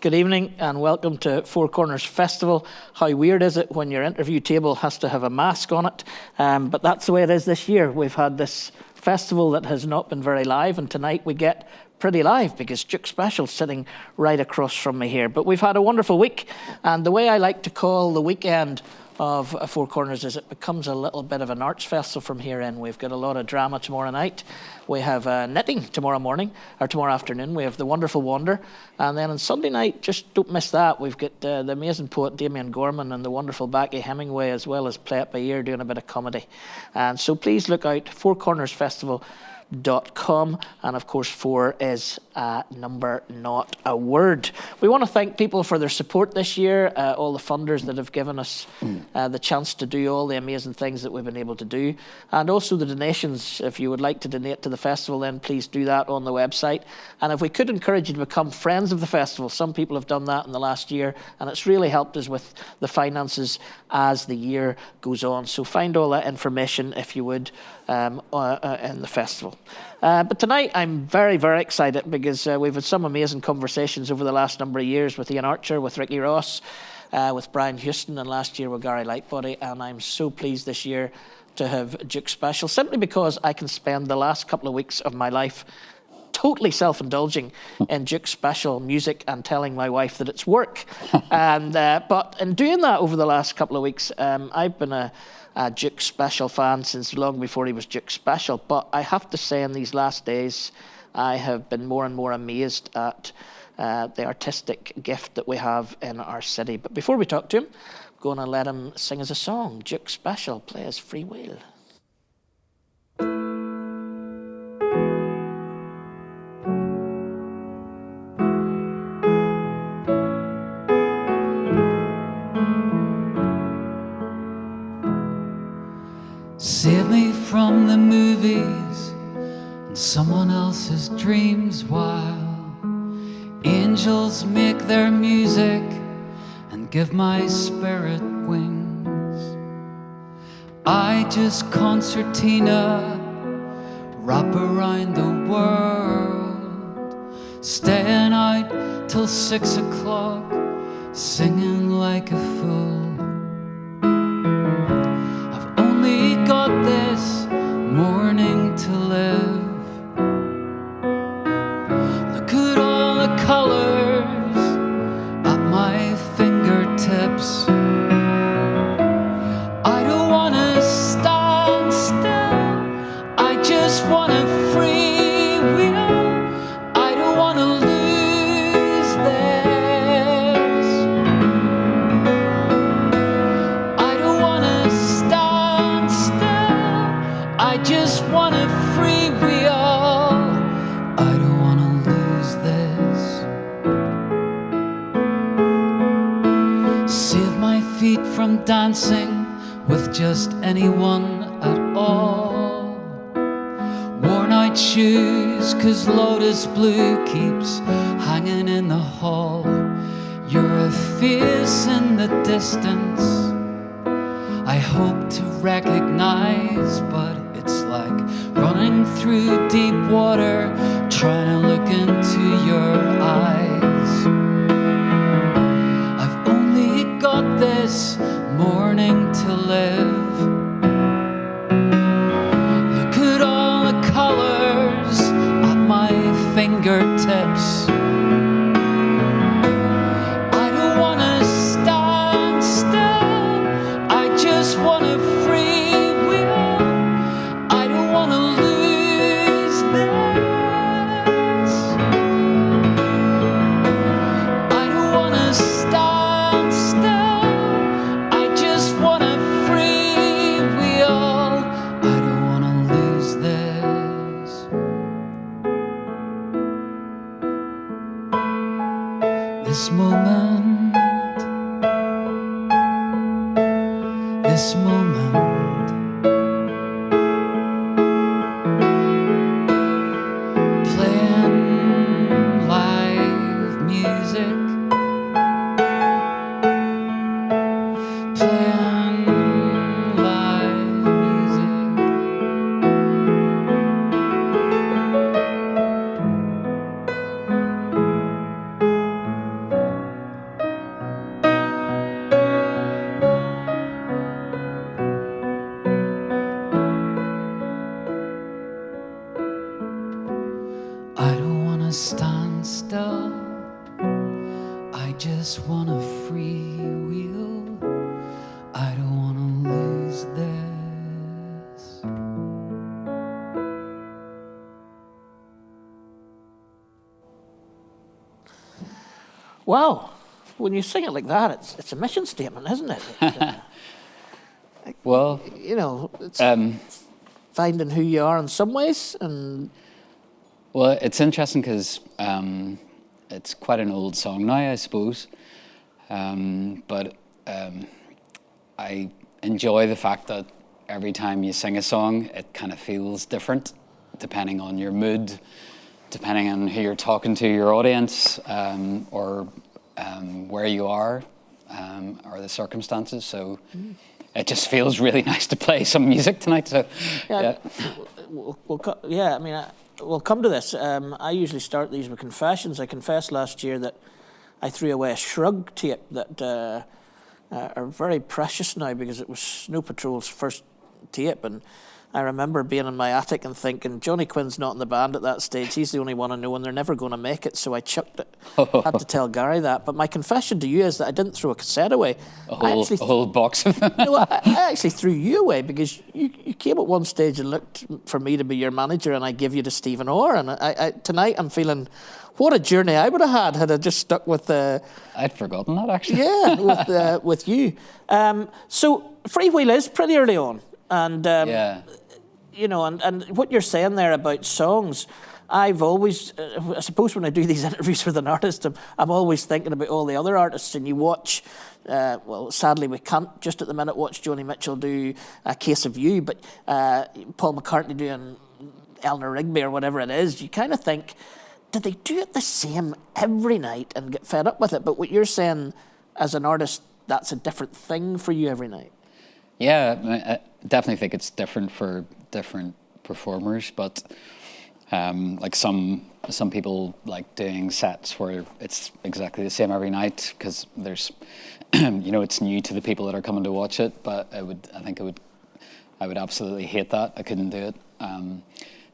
Good evening and welcome to Four Corners Festival. How weird is it when your interview table has to have a mask on it? But that's the way it is this year. We've had this festival that has not been very live, and tonight we get pretty live because Duke Special's sitting right across from me here. But we've had a wonderful week, and the way I like to call the weekend of Four Corners is it becomes a little bit of an arts festival from here in. We've got a lot of drama tomorrow night. We have knitting tomorrow afternoon. We have The Wonderful Wonder. And then on Sunday night, just don't miss that, we've got the amazing poet Damien Gorman and the wonderful Becky Hemingway, as well as Play It By Ear doing a bit of comedy. And so please look out, fourcornersfestival.com, and of course 4 is a number, not a word. We want to thank people for their support this year, all the funders that have given us the chance to do all the amazing things that we've been able to do, and also the donations. If you would like to donate to the festival, then please do that on the website. And if we could encourage you to become friends of the festival, some people have done that in the last year, and it's really helped us with the finances as the year goes on. So find all that information, if you would, in the festival. But tonight I'm very, very excited because we've had some amazing conversations over the last number of years with Iain Archer, with Ricky Ross, with Brian Houston, and last year with Gary Lightbody. And I'm so pleased this year to have Duke Special, simply because I can spend the last couple of weeks of my life totally self-indulging in Duke Special music and telling my wife that it's work. And but in doing that over the last couple of weeks, I've been a Duke Special fan since long before he was Duke Special. But I have to say, in these last days, I have been more and more amazed at the artistic gift that we have in our city. But before we talk to him, I'm going to let him sing us a song. Duke Special, play his Free Wheel. Save me from the movies and someone else's dreams, while angels make their music and give my spirit wings. I just concertina wrap around the world, staying out till 6 o'clock, singing like a fool. Got this morning to live. Look at all the colors at my fingertips. I don't want to stand still, I just want a free will. I don't want to lose this. I don't want to stand still, I just want a free wheel. I don't want to lose this. Save my feet from dancing with just anyone at all. Worn out shoes, 'cause Lotus Blue keeps hanging in the hall. You're a face in the distance I hope to recognize, but it's like running through deep water, trying to look into your eyes. I've only got this morning to live. Look at all the colors at my fingertips. I don't want to stand still, I just want a free will. I don't want to lose this. I don't want to stand still, I just want a free will. I don't want to lose this. This moment, this moment, playing live music, playing live music. I don't wanna stand still, I just want a free wheel. I don't wanna lose this. Wow. When you sing it like that, it's a mission statement, isn't it? Well, you know, it's finding who you are in some ways, and well, it's interesting because it's quite an old song now, I suppose. But I enjoy the fact that every time you sing a song, it kind of feels different, depending on your mood, depending on who you're talking to, your audience, or where you are, or the circumstances. So it just feels really nice to play some music tonight. So yeah. We'll come to this. I usually start these with confessions. I confessed last year that I threw away a Shrug tape that are very precious now because it was Snow Patrol's first tape, and I remember being in my attic and thinking, Johnny Quinn's not in the band at that stage. He's the only one I know, and they're never going to make it, so I chucked it. Had to tell Gary that. But my confession to you is that I didn't throw a cassette away. A whole box of them? No, I actually threw you away because you came at one stage and looked for me to be your manager, and I give you to Stephen Orr. And tonight I'm feeling, what a journey I would have had I just stuck with the... I'd forgotten that, actually. Yeah, with you. So Freewheel is pretty early on. And yeah. You know, and what you're saying there about songs, I've always, I suppose when I do these interviews with an artist, I'm always thinking about all the other artists, and you watch, well, sadly we can't just at the minute watch Joni Mitchell do A Case of You, but Paul McCartney doing Eleanor Rigby or whatever it is, you kind of think, did they do it the same every night and get fed up with it? But what you're saying as an artist, that's a different thing for you every night. Yeah, I definitely think it's different for different performers, but like some people like doing sets where it's exactly the same every night because there's, you know, it's new to the people that are coming to watch it. But I would absolutely hate that. I couldn't do it.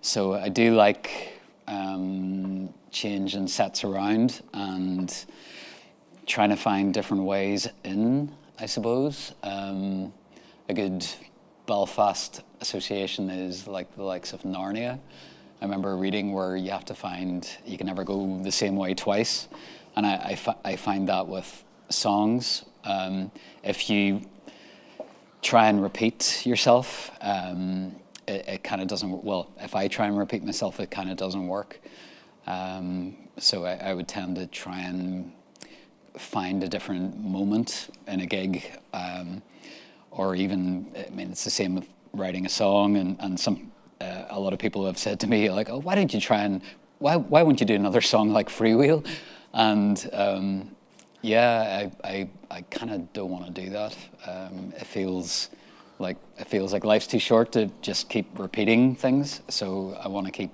So I do like changing sets around and trying to find different ways in, I suppose. A good Belfast association is like the likes of Narnia. I remember reading where you have to find, you can never go the same way twice. And I find that with songs. If you try and repeat yourself, it kind of doesn't, well, if I try and repeat myself, it kind of doesn't work. So I would tend to try and find a different moment in a gig. Or even, I mean, it's the same with writing a song, and some a lot of people have said to me, like, oh, why won't you do another song like Freewheel? And I kind of don't want to do that. It feels like life's too short to just keep repeating things. So I want to keep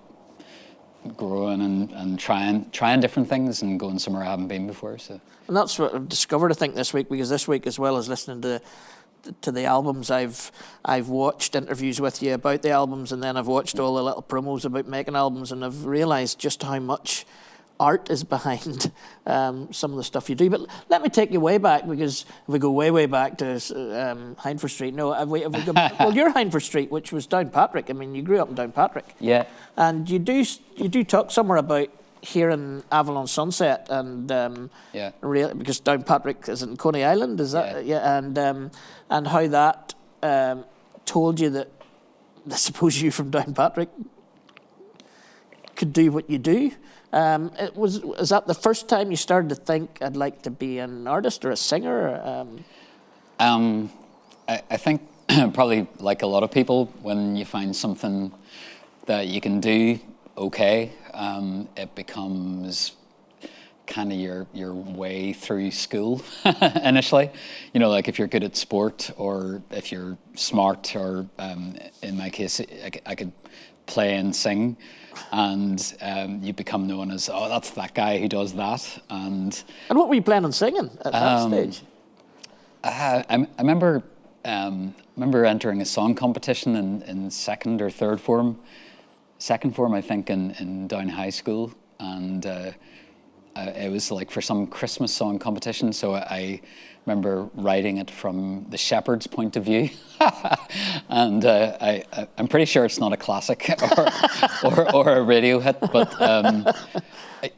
growing and trying different things and going somewhere I haven't been before. So, and that's what I've discovered, I think, this week, because this week, as well as listening to the albums, I've watched interviews with you about the albums, and then I've watched all the little promos about making albums, and I've realised just how much art is behind some of the stuff you do. But let me take you way back, because if we go way back to Hindford Street, well, you're Hindford Street, which was Downpatrick. I mean, you grew up in Downpatrick. Yeah. And you do talk somewhere about here in Avalon Sunset, and because Downpatrick is in Coney Island, is that? Yeah. And how that told you that, I suppose, you from Downpatrick could do what you do. Is that the first time you started to think, I'd like to be an artist or a singer? I think probably like a lot of people, when you find something that you can do okay, it becomes kind of your way through school initially. You know, like if you're good at sport, or if you're smart, or in my case, I could play and sing, and you become known as, oh, that's that guy who does that. And what were you playing and singing at that stage? I remember entering a song competition in second or third form, second form, I think, in down high school, and it was like for some Christmas song competition. So I remember writing it from the shepherd's point of view, and I'm pretty sure it's not a classic or a radio hit, but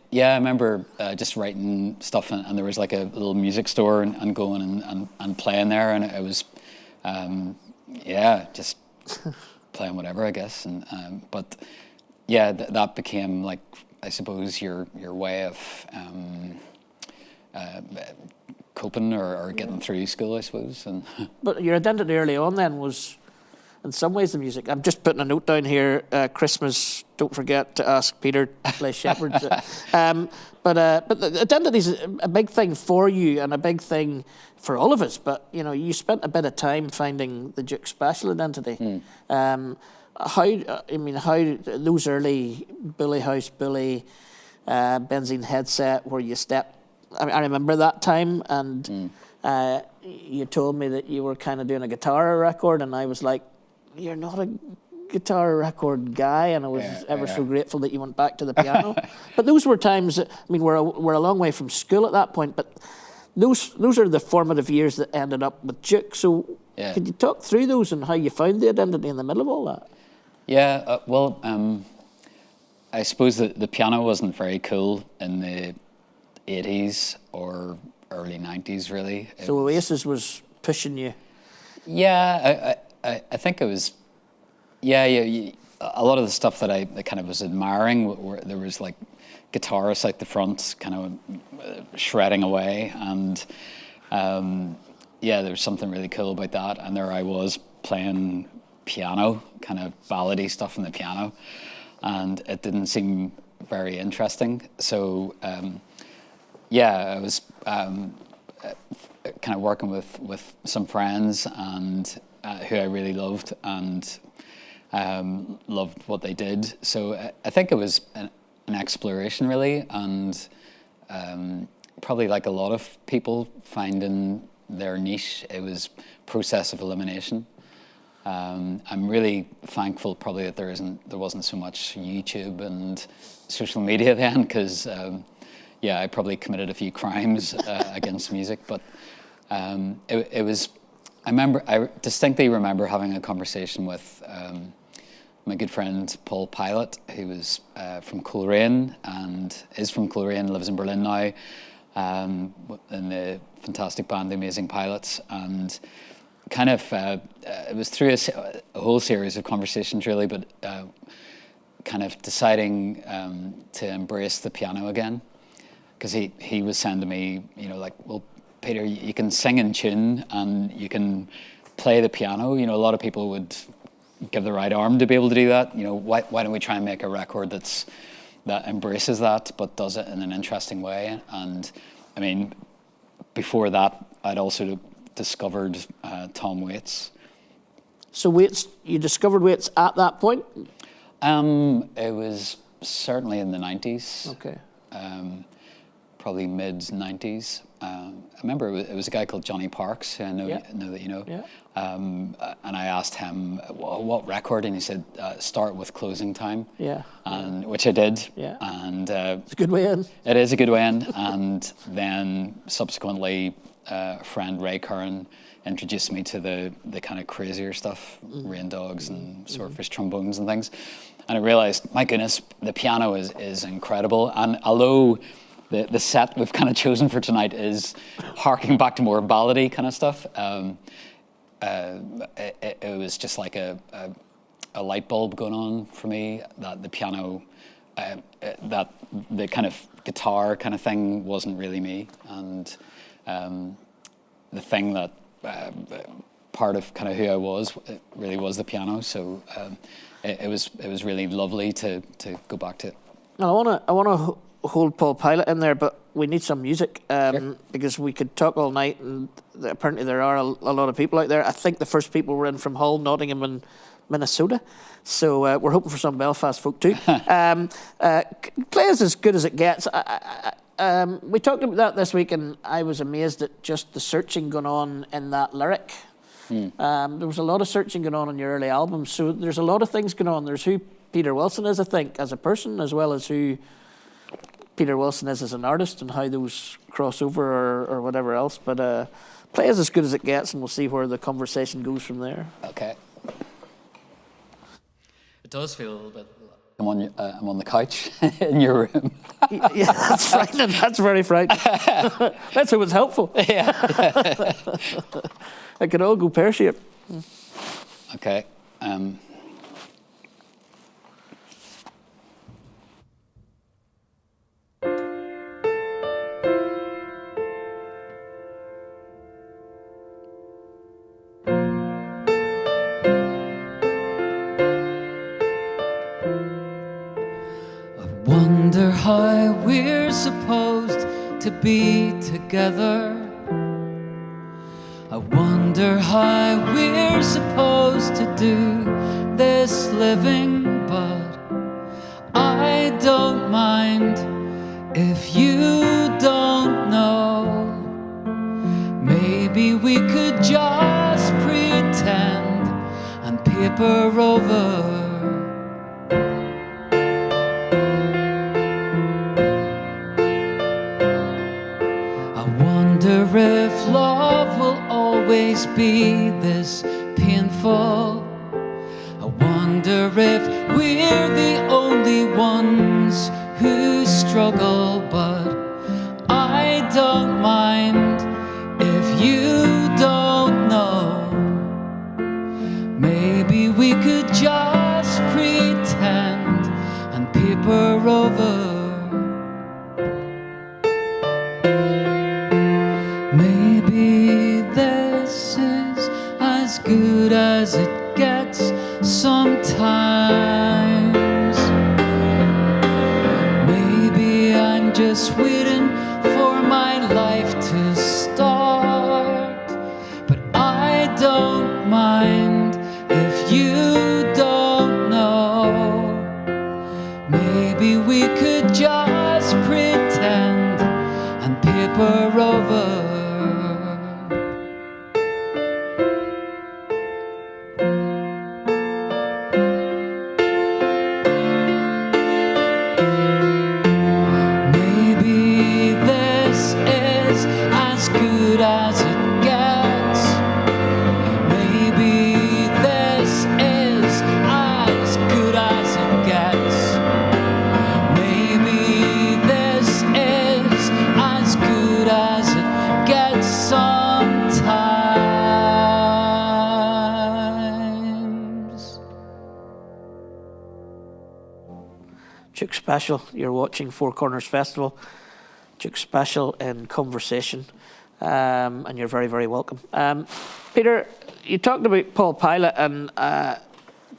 yeah, I remember just writing stuff, and there was like a little music store and going and playing there, and it was just playing whatever, I guess, and but yeah, that became like, I suppose, your way of coping or getting through school, I suppose. And but your identity early on then was, in some ways, the music. I'm just putting a note down here. Christmas, don't forget to ask Peter to play Shepherds. But the identity's a big thing for you and a big thing for all of us. But you spent a bit of time finding the Duke's special identity. How those early Bully House, Bully, Benzene Headset, where you stepped. I remember that time, and you told me that you were kind of doing a guitar record, and I was like, "You're not a guitar record guy," and I was ever so grateful that you went back to the piano. But those were times. We're a long way from school at that point, but those are the formative years that ended up with Duke. So could you talk through those and how you found the identity in the middle of all that? Yeah, well, I suppose that the piano wasn't very cool in the 80s or early 90s, really. So Oasis was pushing you. Yeah, I think it was. Yeah. A lot of the stuff that I kind of was admiring, where there was like guitarists out the front, kind of shredding away, and there was something really cool about that. And there I was playing piano, kind of ballady stuff on the piano, and it didn't seem very interesting. So I was kind of working with some friends and who I really loved, and loved what they did. So I think it was an exploration, really, and probably like a lot of people finding their niche, it was process of elimination. I'm really thankful probably that there wasn't so much YouTube and social media then, because I probably committed a few crimes against music. But it was. I distinctly remember having a conversation with my good friend Paul Pilot, who was from Coleraine and is from Coleraine, lives in Berlin now, in the fantastic band The Amazing Pilots, and kind of it was through a whole series of conversations, really, but kind of deciding to embrace the piano again, because he was saying to me, like, well, Peter, you can sing in tune and you can play the piano. A lot of people would give the right arm to be able to do that. Why don't we try and make a record that embraces that, but does it in an interesting way? And I mean, before that, I'd also discovered Tom Waits. So Waits, you discovered Waits at that point? It was certainly in the 90s. Okay. Probably mid 90s. I remember it was a guy called Johnny Parks, who I know that you know. Yeah. And I asked him what record, and he said start with Closing Time. Yeah. And which I did. Yeah. And it's a good way in. It is a good way in. And then subsequently, a friend Ray Curran introduced me to the kind of crazier stuff, Rain Dogs and Swordfish trombones and things. And I realized, my goodness, the piano is incredible. And although the set we've kind of chosen for tonight is harking back to more ballady kind of stuff, it was just like a light bulb going on for me, that the piano, that the kind of guitar kind of thing wasn't really me. And the thing that part of kind of who I was, it really was the piano. So it was really lovely to go back to it. Now, I wanna hold Paul Pilot in there, but we need some music, Sure. because we could talk all night, and apparently there are a lot of people out there. I think the first people were in from Hull, Nottingham and Minnesota, so we're hoping for some Belfast folk too. Play is as good as it gets. We talked about that this week, and I was amazed at just the searching going on in that lyric. There was a lot of searching going on your early albums, so there's a lot of things going on. There's who Peter Wilson is, I think, as a person, as well as who Peter Wilson is as an artist, and how those cross over or whatever else. But play is as good as it gets, and we'll see where the conversation goes from there. Okay. It does feel a little bit. I'm on the couch in your room. Yeah, that's frightening. That's very frightening. Let's hope it's helpful. Yeah. It could all go pear-shaped. Okay. Wonder how we're supposed to be together. I wonder how we're supposed to do this living, but I don't mind if you don't know. Maybe we could just pretend and paper over. If love will always be this painful, I wonder if we're the only ones who struggle, but I don't mind if you don't know. Maybe we could just pretend and paper over. Maybe this is as good as it gets sometimes. Maybe I'm just waiting for my life to start, but I don't mind if you don't know. Maybe we could just pretend and paper over. Duke Special, you're watching Four Corners Festival. Duke Special in conversation, and you're very, very welcome. Peter, you talked about Paul Pilot, and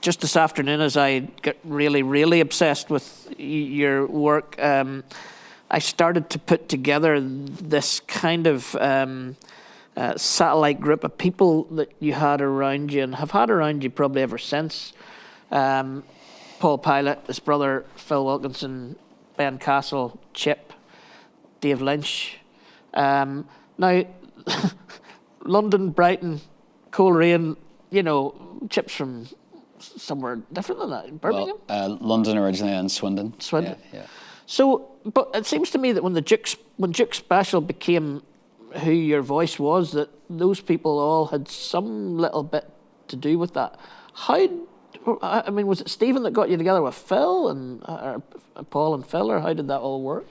just this afternoon, as I get really, really obsessed with your work, I started to put together this kind of satellite group of people that you had around you and have had around you probably ever since. Paul Pilot, his brother Phil Wilkinson, Ben Castle, Chip, Dave Lynch. Now, London, Brighton, Coleraine, you know, Chip's from somewhere different than that, Birmingham? Well, London originally and Swindon. Swindon. Yeah. So, but it seems to me that when Duke Special became who your voice was, that those people all had some little bit to do with that. I mean, was it Stephen that got you together with Phil and Paul and Phil, or how did that all work?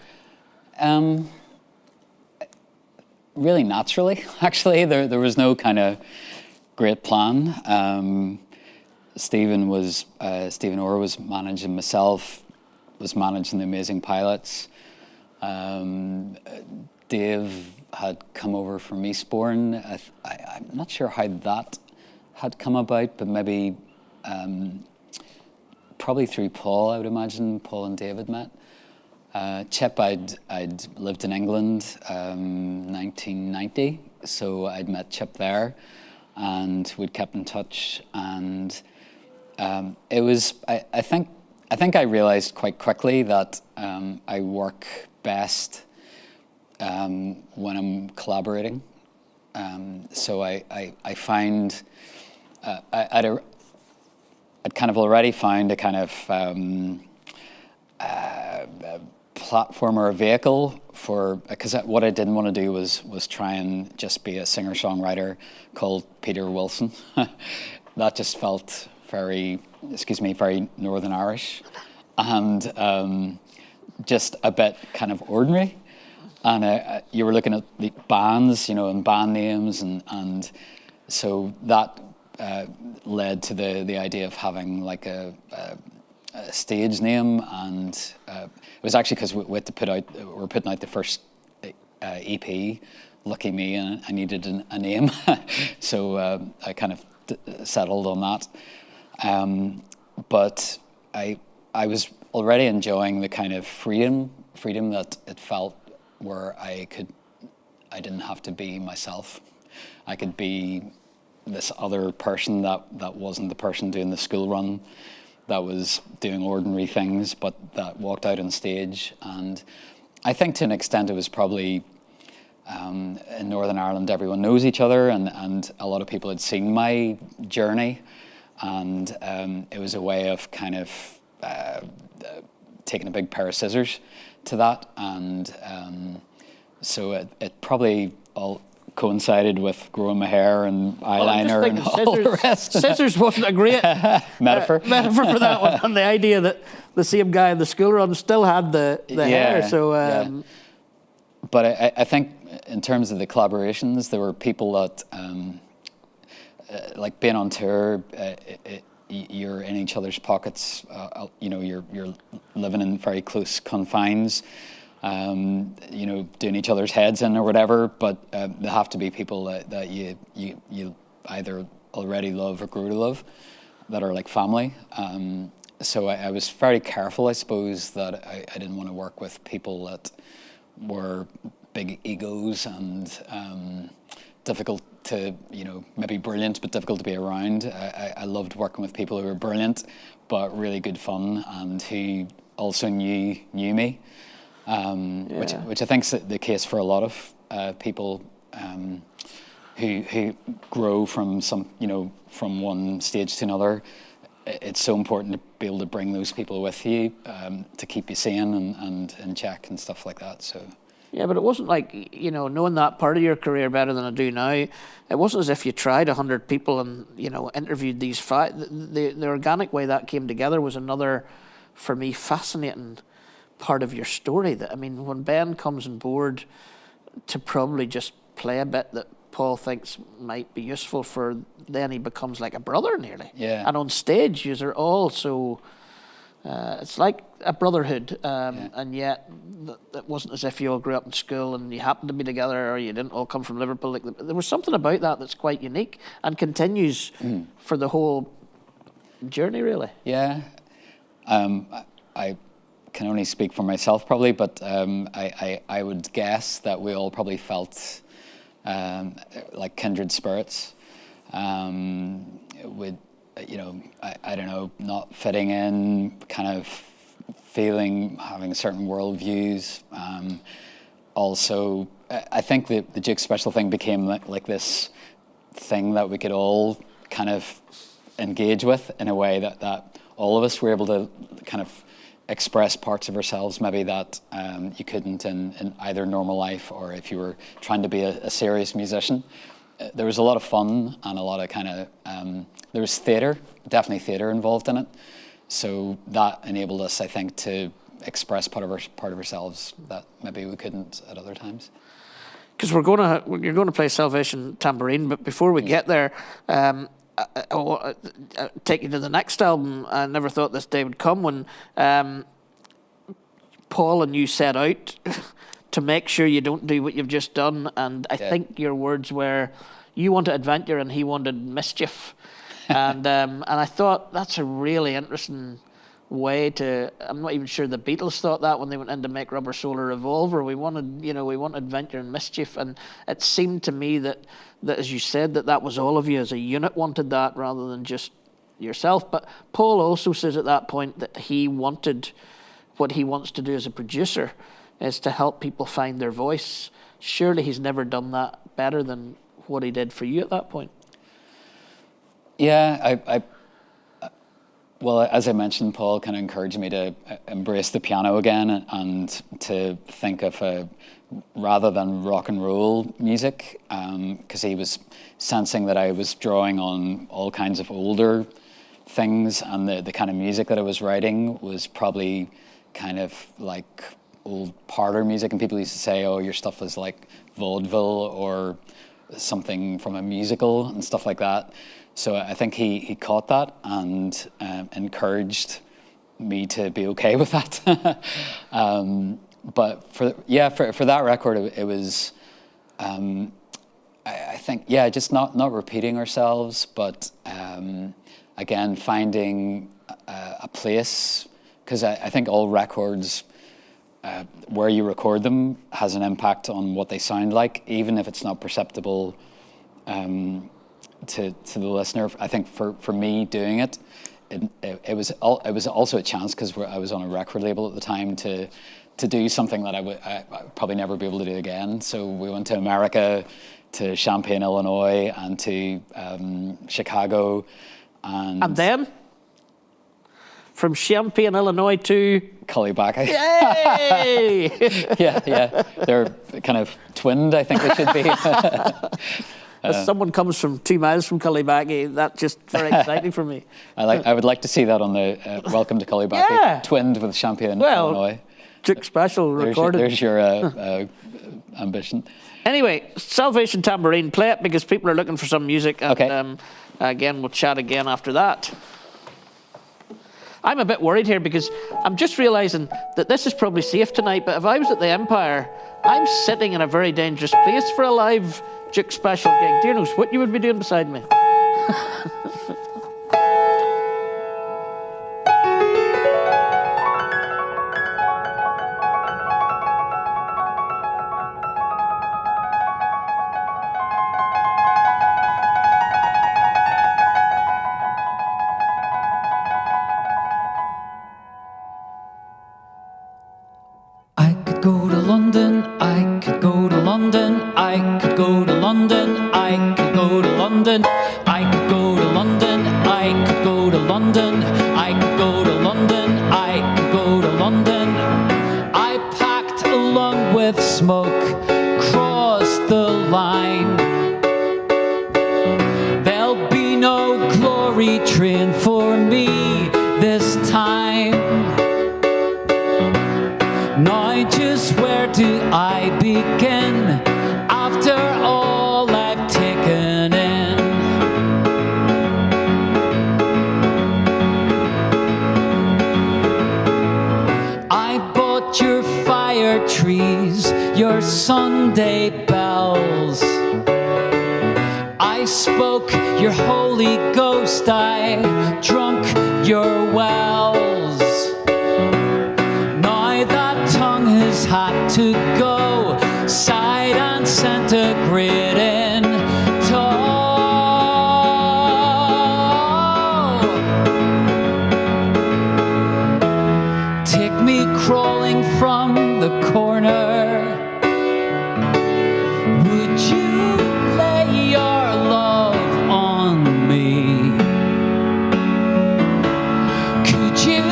Really naturally, actually. There was no kind of great plan. Stephen Orr was managing myself, was managing the Amazing Pilots. Dave had come over from Eastbourne. I'm not sure how that had come about, but maybe probably through Paul, I would imagine. Paul and David met. Chip, I'd lived in England 1990, so I'd met Chip there, and we'd kept in touch. And it was, I think I realized quite quickly that I work best when I'm collaborating. So I find I'd kind of already found a kind of platform or a vehicle for, because what I didn't want to do was try and just be a singer-songwriter called Peter Wilson. That just felt very Northern Irish, and just a bit kind of ordinary. And you were looking at the bands, and band names, and so that led to the idea of having like a stage name, and it was actually because we're putting out the first EP, Lucky Me, and I needed a name, so I kind of settled on that. But I was already enjoying the kind of freedom that it felt, where I didn't have to be myself. I could be this other person that wasn't the person doing the school run, that was doing ordinary things, but that walked out on stage. And I think to an extent it was probably, in Northern Ireland, everyone knows each other, and a lot of people had seen my journey, and it was a way of kind of taking a big pair of scissors to that, and so it probably all coincided with growing my hair and eyeliner and all the rest. Scissors wasn't a great metaphor for that one, and the idea that the same guy in the school run still had the hair. So, but I think in terms of the collaborations, there were people that, like being on tour, you're in each other's pockets. You're living in very close confines. Doing each other's heads in or whatever, but there have to be people that you either already love or grew to love, that are like family. So I was very careful, I suppose, that I didn't want to work with people that were big egos and difficult to, maybe brilliant, but difficult to be around. I loved working with people who were brilliant, but really good fun, and who also knew me. Which I think is the case for a lot of people who grow from from one stage to another. It's so important to be able to bring those people with you to keep you sane and in check and stuff like that. So. Yeah, but it wasn't like, knowing that part of your career better than I do now, it wasn't as if you tried 100 people and, interviewed these five. The organic way that came together was another, for me, fascinating part of your story. That, when Ben comes on board to probably just play a bit that Paul thinks might be useful for, then he becomes like a brother nearly. Yeah. And on stage, you are all so, it's like a brotherhood, and yet it wasn't as if you all grew up in school and you happened to be together, or you didn't all come from Liverpool. Like, there was something about that that's quite unique and continues for the whole journey, really. Yeah. I can only speak for myself probably, but I would guess that we all probably felt like kindred spirits, with I don't know, not fitting in, kind of having certain worldviews. Also, I think the Duke Special thing became like this thing that we could all kind of engage with in a way that all of us were able to kind of express parts of ourselves maybe that you couldn't in either normal life, or if you were trying to be a serious musician. There was a lot of fun and a lot of kind of there was definitely theatre involved in it, so that enabled us, I think, to express part of ourselves that maybe we couldn't at other times. Because you're going to play Salvation Tambourine, but before we get there, I'll take you to the next album. I never thought this day would come, when Paul and you set out to make sure you don't do what you've just done. And I think your words were, you wanted adventure and he wanted mischief. And I thought that's a really interesting way to. I'm not even sure the Beatles thought that when they went in to make Rubber Soul or Revolver. We wanted adventure and mischief, and it seemed to me that as you said, that was all of you as a unit wanted that rather than just yourself. But Paul also says at that point that he wanted, what he wants to do as a producer is to help people find their voice. Surely he's never done that better than what he did for you at that point. Yeah, Well, as I mentioned, Paul kind of encouraged me to embrace the piano again and to think of rather than rock and roll music, because he was sensing that I was drawing on all kinds of older things, and the kind of music that I was writing was probably kind of like old parlor music, and people used to say, oh, your stuff is like vaudeville or something from a musical and stuff like that. So I think he caught that and encouraged me to be okay with that. But for that record, it was, I think, just not repeating ourselves, but again, finding a place, because I think all records, where you record them has an impact on what they sound like, even if it's not perceptible to the listener. I think for me doing it was also a chance, because I was on a record label at the time, to do something that I'd probably never be able to do again. So we went to America, to Champaign, Illinois, and to Chicago, and then from Champaign, Illinois to Cullyback. Yay! yeah, they're kind of twinned, I think they should be. As someone comes from 2 miles from Cullyback, that's just very exciting for me. I would like to see that on the Welcome to Cullyback, twinned with Champaign, Illinois. Duke Special recorded. There's your ambition. Anyway, Salvation Tambourine, play it, because people are looking for some music. And, okay. Again, we'll chat again after that. I'm a bit worried here, because I'm just realising that this is probably safe tonight, but if I was at the Empire, I'm sitting in a very dangerous place for a live Duke Special gig. Dear knows what you would be doing beside me. Go to London, I could go to London, I could go to London, I could go to London, I could go to London, I could go to London, I could go to London, I could go to London. I packed a lung with smoke, crossed the line. There'll be no glory train for me this time. Now just where do I begin after all I've taken in? I bought your fire trees, your Sunday bells. I spoke your Holy Ghost, I drunk your wells. Tongue has had to go side and centigrade in tow. Take me crawling from the corner. Would you lay your love on me? Could you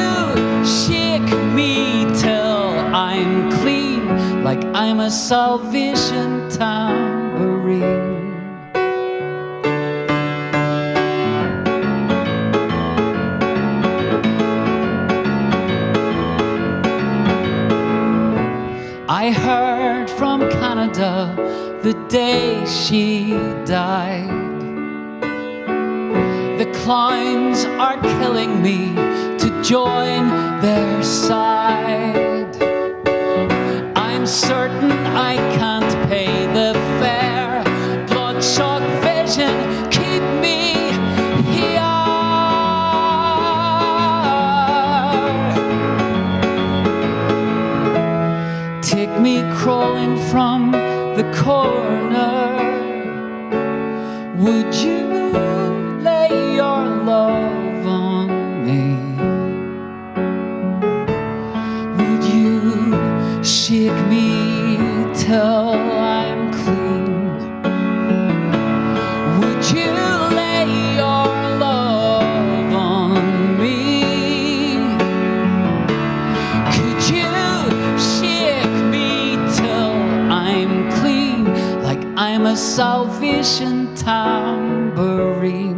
shake me till I'm clean, like I'm a Salvation tambourine? I heard from Canada the day she died. The clowns are killing me to join their side. I'm certain I can't pay the fare. Bloodshot vision, keep me here. Take me crawling from the corner. Would you lay your love on me? Would you shake me till I'm clean? Would you lay your love on me? a Salvation tambourine.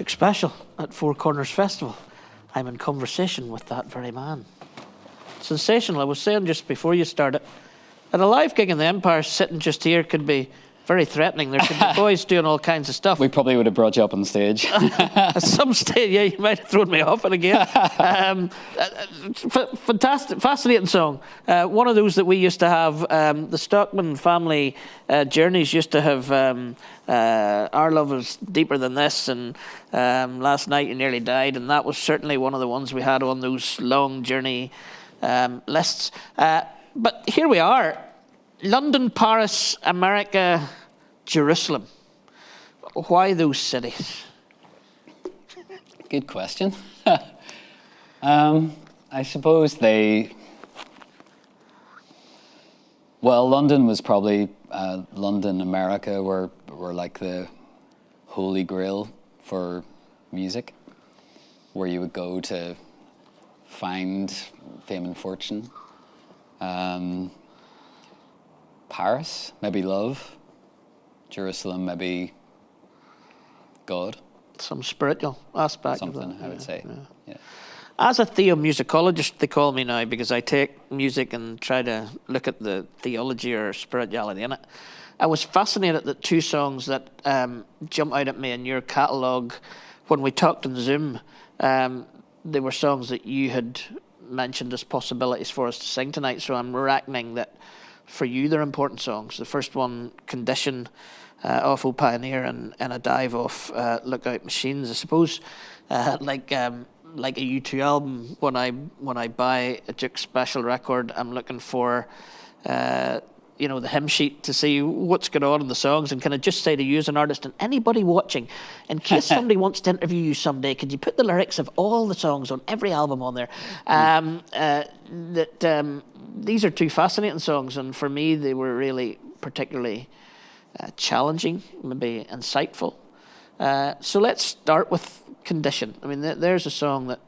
Special at Four Corners Festival. I'm in conversation with that very man. Sensational. I was saying just before you started, at a live gig in the Empire, sitting just here could be very threatening. There could be boys doing all kinds of stuff. We probably would have brought you up on stage. At some stage, yeah, you might have thrown me off it again. Fantastic, fascinating song. One of those that we used to have, the Stockman family journeys used to have Our Love Is Deeper Than This, and Last Night You Nearly Died, and that was certainly one of the ones we had on those long journey lists. But here we are. London, Paris, America, Jerusalem. Why those cities? Good question. I suppose London was probably, London, America were like the holy grail for music, where you would go to find fame and fortune. Paris, maybe love. Jerusalem, maybe God. Some spiritual aspect Something, of that. I would say. Yeah. As a theomusicologist, they call me now, because I take music and try to look at the theology or spirituality in it. I was fascinated that two songs that jump out at me in your catalogue when we talked on Zoom, they were songs that you had mentioned as possibilities for us to sing tonight, so I'm reckoning that for you they're important songs. The first one, Condition, Awful Pioneer, and a dive off Lookout Machines. I suppose like a U2 album, when I buy a Duke Special record, I'm looking for the hymn sheet to see what's going on in the songs, and can I just say to you as an artist and anybody watching, in case somebody wants to interview you someday, could you put the lyrics of all the songs on every album on there? These are two fascinating songs, and for me they were really particularly challenging, maybe insightful. So let's start with Condition. I mean, there's a song that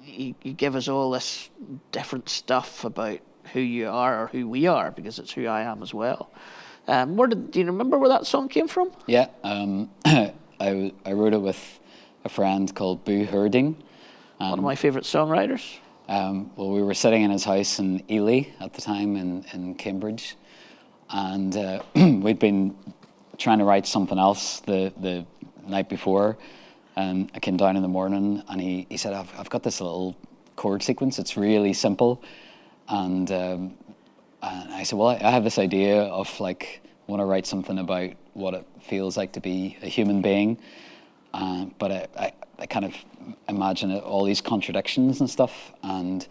you give us all this different stuff about who you are or who we are, because it's who I am as well. Do you remember where that song came from? Yeah, I wrote it with a friend called Boo Herding. One of my favourite songwriters. We were sitting in his house in Ulaid at the time in Cambridge, and we'd been trying to write something else the night before, and I came down in the morning and he said, I've got this little chord sequence, it's really simple, and I said, well, I have this idea of like, I want to write something about what it feels like to be a human being, but I kind of imagine all these contradictions and stuff, and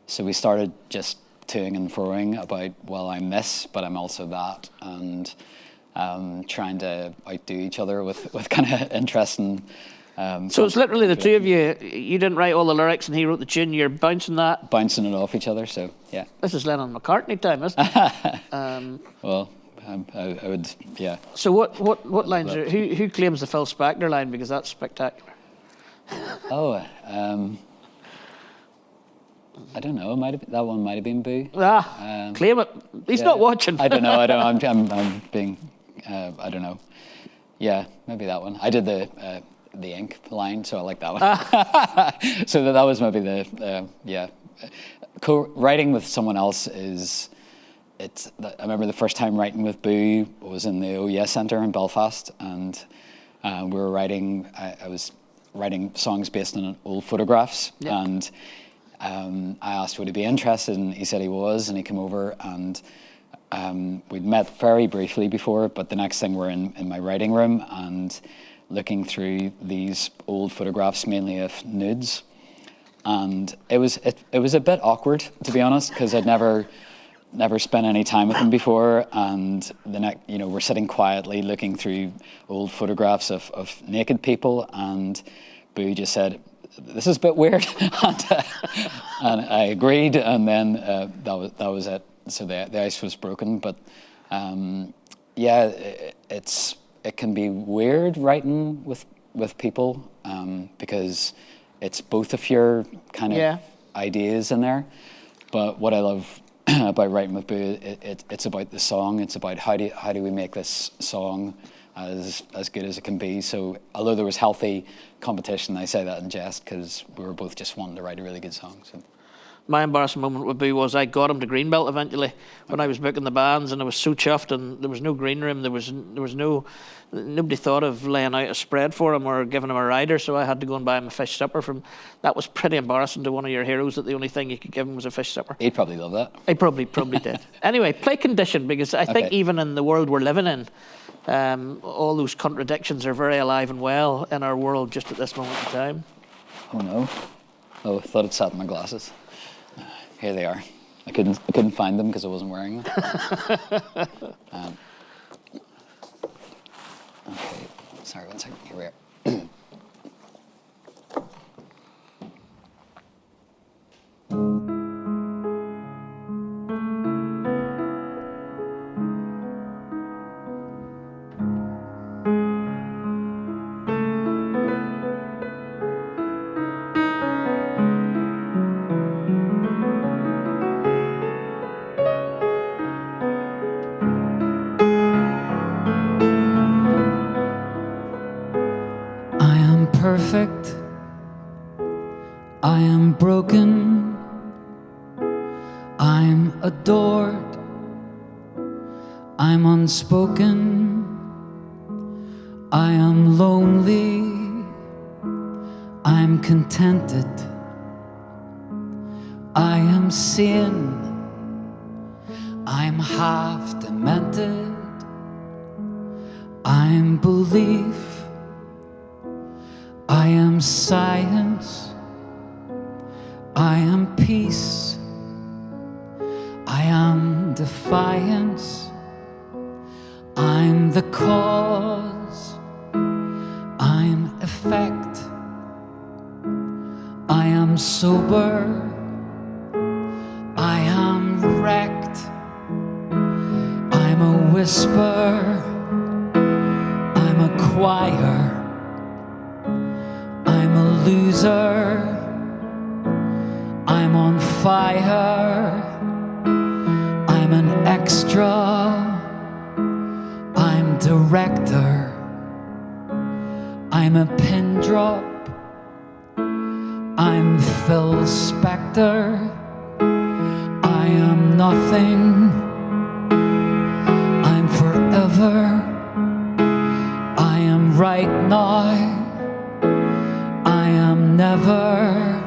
so we started just toing and froing about, well, I'm this, but I'm also that, and trying to outdo each other with kind of interesting. So it's literally the two of you. You didn't write all the lyrics and he wrote the tune. You're bouncing it off each other. So yeah. This is Lennon McCartney time, isn't it? Well, I would, yeah. So what lines are, who claims the Phil Spector line, because that's spectacular? Oh, I don't know. That one might have been Boo. Claim it. He's not watching. I don't know. I'm being. I don't know. Yeah, maybe that one. I did the ink line, so I like that one. So that was maybe the yeah. Co-writing with someone else is. I remember the first time writing with Boo was in the OES Centre in Belfast, and we were writing. I was writing songs based on old photographs, and I asked would he be interested, and he said he was, and he came over, and we'd met very briefly before, but the next thing we're in my writing room and looking through these old photographs, mainly of nudes, and it was a bit awkward, to be honest, because I'd never spent any time with him before, and we're sitting quietly looking through old photographs of naked people, and Boo just said, "This is a bit weird," and I agreed, and then that was it. So the ice was broken, but yeah, it can be weird writing with people because it's both of your kind of ideas in there. But what I love about writing with Boo, it's about the song. It's about how do we make this song as good as it can be. So although there was healthy competition, I say that in jest because we were both just wanting to write a really good song. So. My embarrassing moment with Boo was I got him to Greenbelt eventually when I was booking the bands, and I was so chuffed, and there was no green room, nobody thought of laying out a spread for him or giving him a rider, so I had to go and buy him a fish supper that was pretty embarrassing to one of your heroes, that the only thing you could give him was a fish supper. He'd probably love that. He probably did. Anyway, play Condition, because I think even in the world we're living in, all those contradictions are very alive and well in our world just at this moment in time. Oh no. Oh, I thought it sat in my glasses. Here they are. I couldn't find them because I wasn't wearing them. Okay, sorry, 1 second. Here we are. Perfect, I am broken, I'm adored, I'm unspoken, I am lonely, I'm contented, I am sane, I'm half demented, I'm belief, I am science, I am peace, I am defiance, I'm the cause, I'm effect, I am sober, I am wrecked, I'm a whisper, I'm a choir, I'm a loser, I'm on fire, I'm an extra, I'm director, I'm a pin drop, I'm Phil Spector, I am nothing, I'm forever, I am right now, I am never,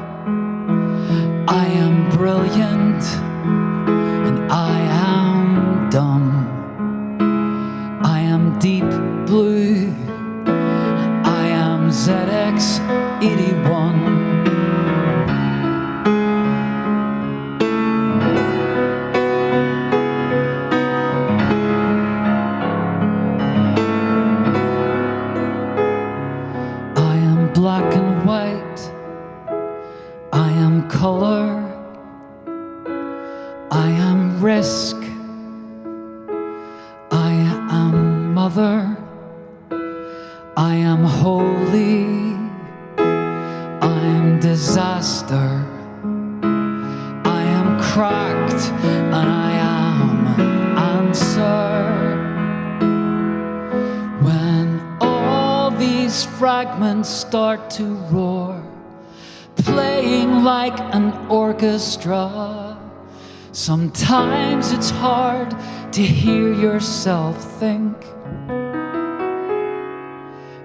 I am brilliant, and I am dumb. I am deep blue, I am ZX81. Black and white, I am color, I am risk, I unholy, I'm disaster. I am cracked and I am an answer. When all these fragments start to roar, playing like an orchestra, sometimes it's hard to hear yourself think.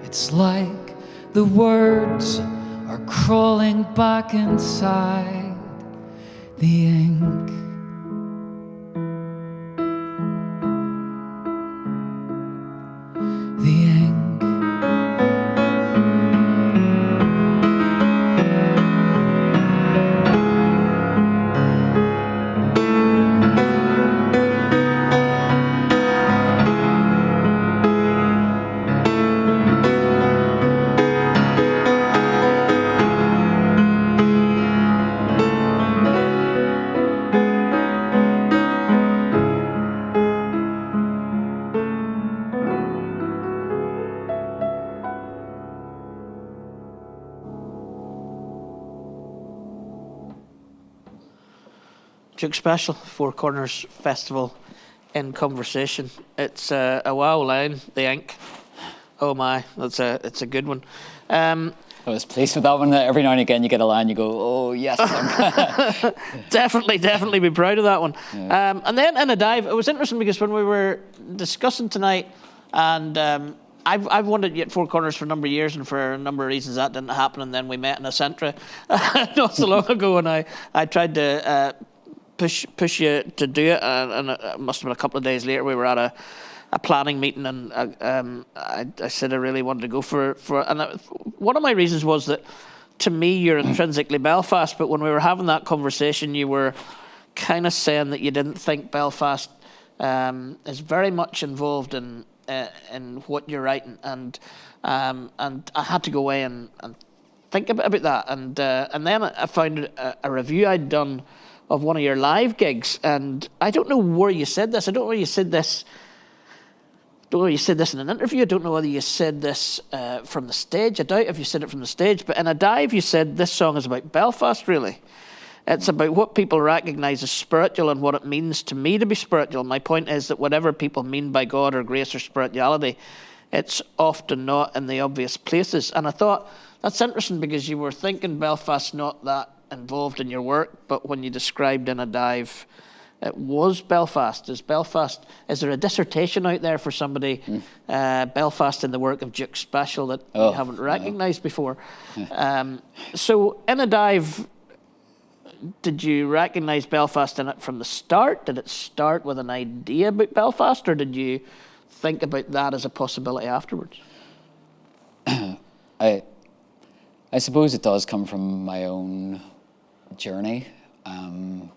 It's like the words are crawling back inside the ink. The ink. Duke Special, Four Corners Festival in conversation. It's a wow line, the ink. Oh my, it's a good one. I was pleased with that one. Every now and again you get a line, you go, oh yes. Definitely be proud of that one. Yeah. And then in a dive, it was interesting because when we were discussing tonight, and I've wanted at Four Corners for a number of years, and for a number of reasons that didn't happen, and then we met in a Centra not so long ago, and I tried to push you to do it, and it must have been a couple of days later. We were at a planning meeting, and I said I really wanted to go for it. And one of my reasons was that, to me, you're intrinsically Belfast, but when we were having that conversation, you were kind of saying that you didn't think Belfast is very much involved in what you're writing, and I had to go away and think a bit about that, and then I found a review I'd done of one of your live gigs, and I don't know where you said this. I don't know where you said this. Don't know whether you said this in an interview. I don't know whether you said this from the stage. I doubt if you said it from the stage. But in a dive, you said this song is about Belfast. Really, it's about what people recognise as spiritual and what it means to me to be spiritual. My point is that whatever people mean by God or grace or spirituality, it's often not in the obvious places. And I thought that's interesting because you were thinking Belfast's not that involved in your work, but when you described in a dive, it was Belfast. Is there a dissertation out there for somebody, Belfast in the work of Duke Special, that you haven't recognised before? So in a dive, did you recognise Belfast in it from the start? Did it start with an idea about Belfast, or did you think about that as a possibility afterwards? I suppose it does come from my own journey. I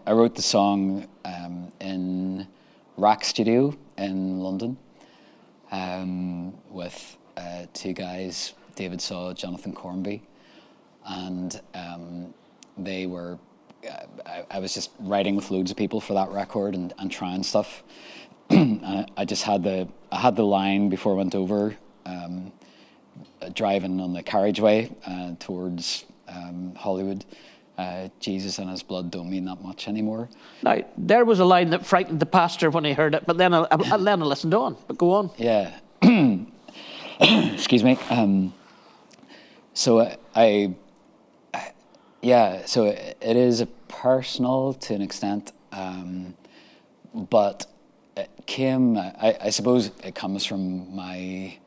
wrote the song in Rack Studio in London with two guys, David Saw, Jonathan Cornby, and they were. I was just writing with loads of people for that record and trying stuff. And I just had the line before I went over. Driving on the carriageway towards Hollywood, Jesus and his blood don't mean that much anymore. Now, there was a line that frightened the pastor when he heard it, but then I listened on. But go on. Yeah. Excuse me. So so it is personal to an extent, but it came. I suppose it comes from my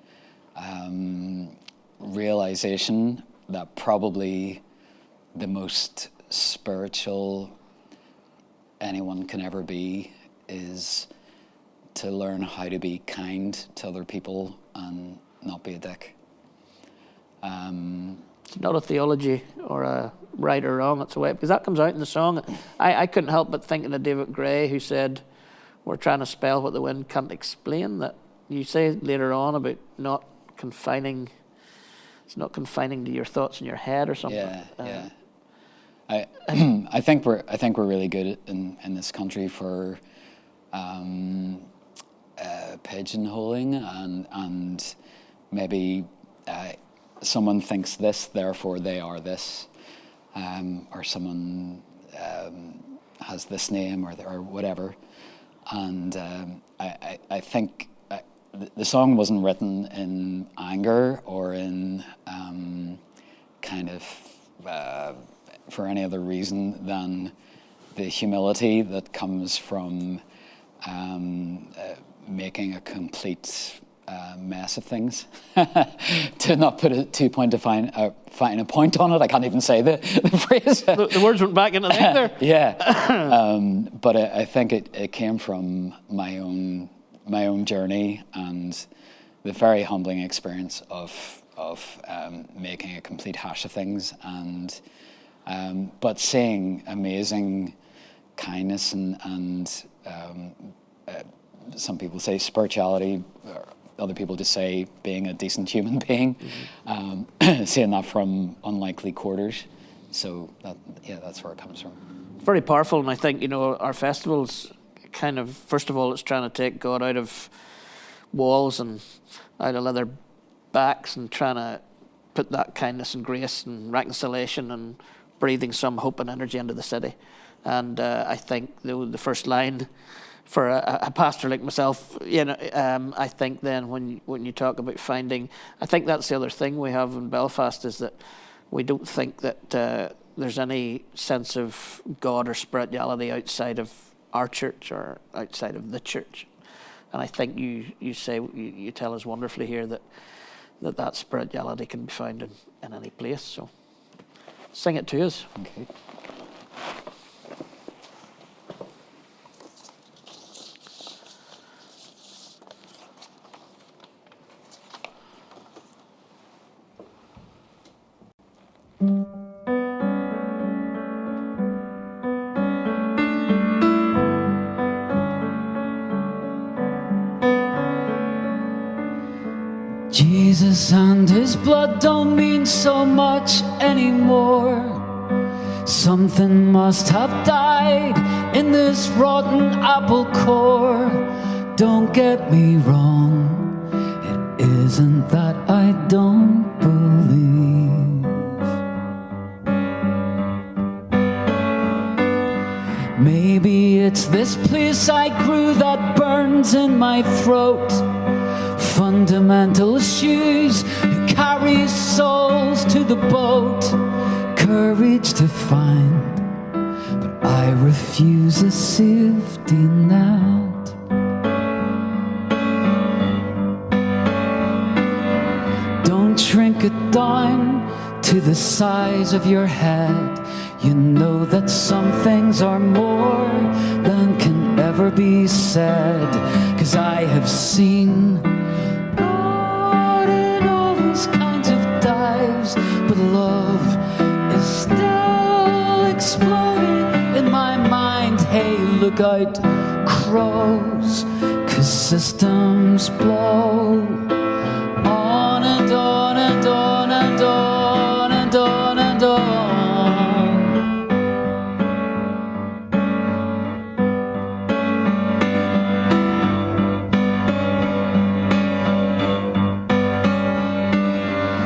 realization that probably the most spiritual anyone can ever be is to learn how to be kind to other people and not be a dick. It's not a theology or a right or wrong, it's a way, because that comes out in the song. I couldn't help but thinking of David Gray, who said, we're trying to spell what the wind can't explain. That you say later on about not confining, it's not confining to your thoughts in your head or something. Yeah. I think we're really good in this country for pigeonholing and maybe someone thinks this, therefore they are this, or someone has this name or whatever. And I think the song wasn't written in anger or in kind of for any other reason than the humility that comes from making a complete mess of things. To not put a find a point on it, I can't even say the phrase. The words went back into there. Yeah, but I think it came from my own journey and the very humbling experience of making a complete hash of things, and but seeing amazing kindness and some people say spirituality, or other people just say being a decent human being, seeing that from unlikely quarters. So that's where it comes from. Very powerful, and I think, our festivals kind of, first of all, it's trying to take God out of walls and out of leather backs and trying to put that kindness and grace and reconciliation and breathing some hope and energy into the city. And I think the first line for a pastor like myself, I think then when you talk about finding, I think that's the other thing we have in Belfast, is that we don't think that there's any sense of God or spirituality outside of our church or outside of the church. And I think you tell us wonderfully here that spirituality can be found in any place. So sing it to us. Okay. Jesus and his blood don't mean so much anymore. Something must have died in this rotten apple core. Don't get me wrong, it isn't that I don't believe. Maybe it's this place I grew that burns in my throat. Fundamental issues who carry souls to the boat. Courage to find, but I refuse a safety net. Don't shrink it down to the size of your head. You know that some things are more than can ever be said. 'Cause I have seen kinds of dives, but love is still exploding in my mind. Hey, look out, crows, 'cause systems blow on and on and on and on and on and on.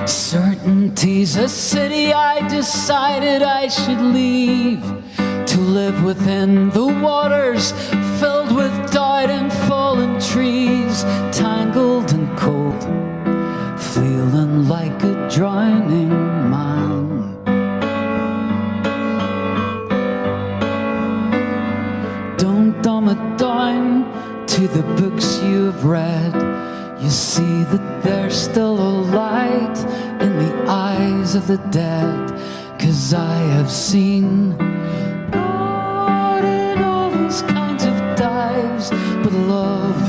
Certainty's a city I decided I should leave, to live within the waters filled with doubt and fallen trees, tangled and cold, feeling like a drowning man. Don't dumb it down to the books you've read. You see that there's still a light in the eyes of the dead. 'Cause I have seen God in all these kinds of dives, but love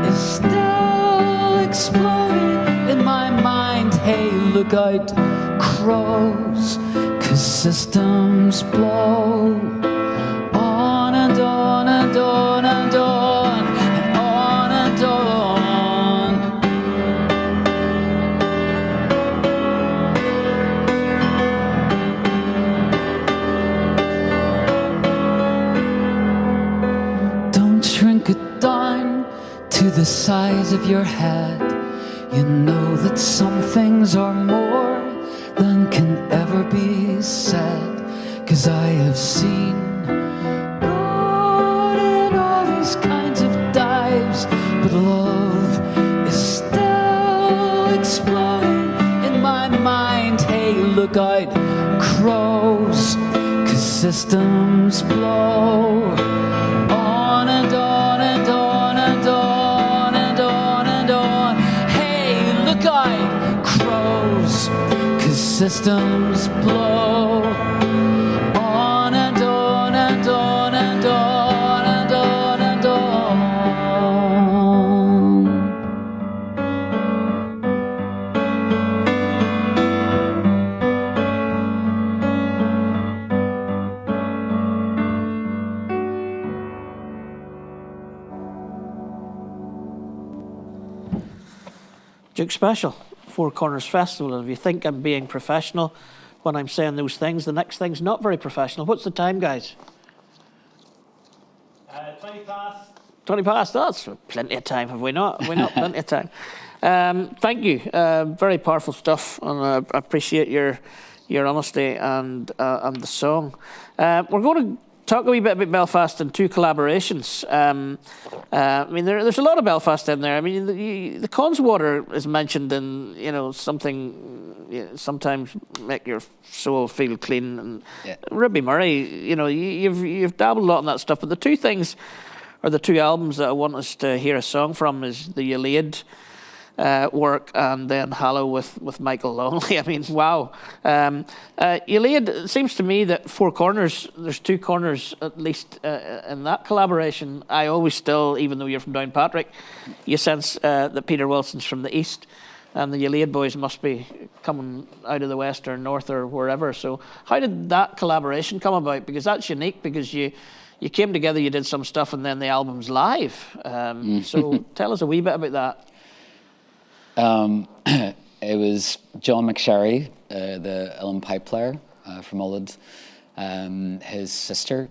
is still exploding in my mind. Hey, look out, crows, 'cause systems blow on and on and on and on and on and on. the size of your head, you know that some things are more than can ever be said. 'Cause I have seen God in all these kinds of dives, but love is still exploding in my mind. Hey, look out, crows, 'cause systems blow on and on and on and on and on and on. Hey, look out, crows, 'cause systems blow on and on and on and on and on and on. Duke Special, Four Corners Festival. And if you think I'm being professional when I'm saying those things, the next thing's not very professional. What's the time, guys? 20 past. 20 past. That's plenty of time, have we not? Have we not? Plenty of time. Thank you. Very powerful stuff, and I appreciate your honesty and the song. We're going to talk a wee bit about Belfast and two collaborations. I mean, there's a lot of Belfast in there. I mean, the Conswater is mentioned in, something sometimes make your soul feel clean. And Ruby Murray, you've dabbled a lot in that stuff. But the two things, or the two albums that I want us to hear a song from, is the Ulaid work, and then Hallow with Michael Longley. I mean, wow. Ulaid, it seems to me that Four Corners, there's two corners at least in that collaboration. I always still, even though you're from Downpatrick, you sense that Peter Wilson's from the east, and the Ulaid boys must be coming out of the west or north or wherever. So how did that collaboration come about? Because that's unique, because you came together, you did some stuff, and then the album's live. So tell us a wee bit about that. It was John McSherry, the uilleann pipe player from Ulaid. His sister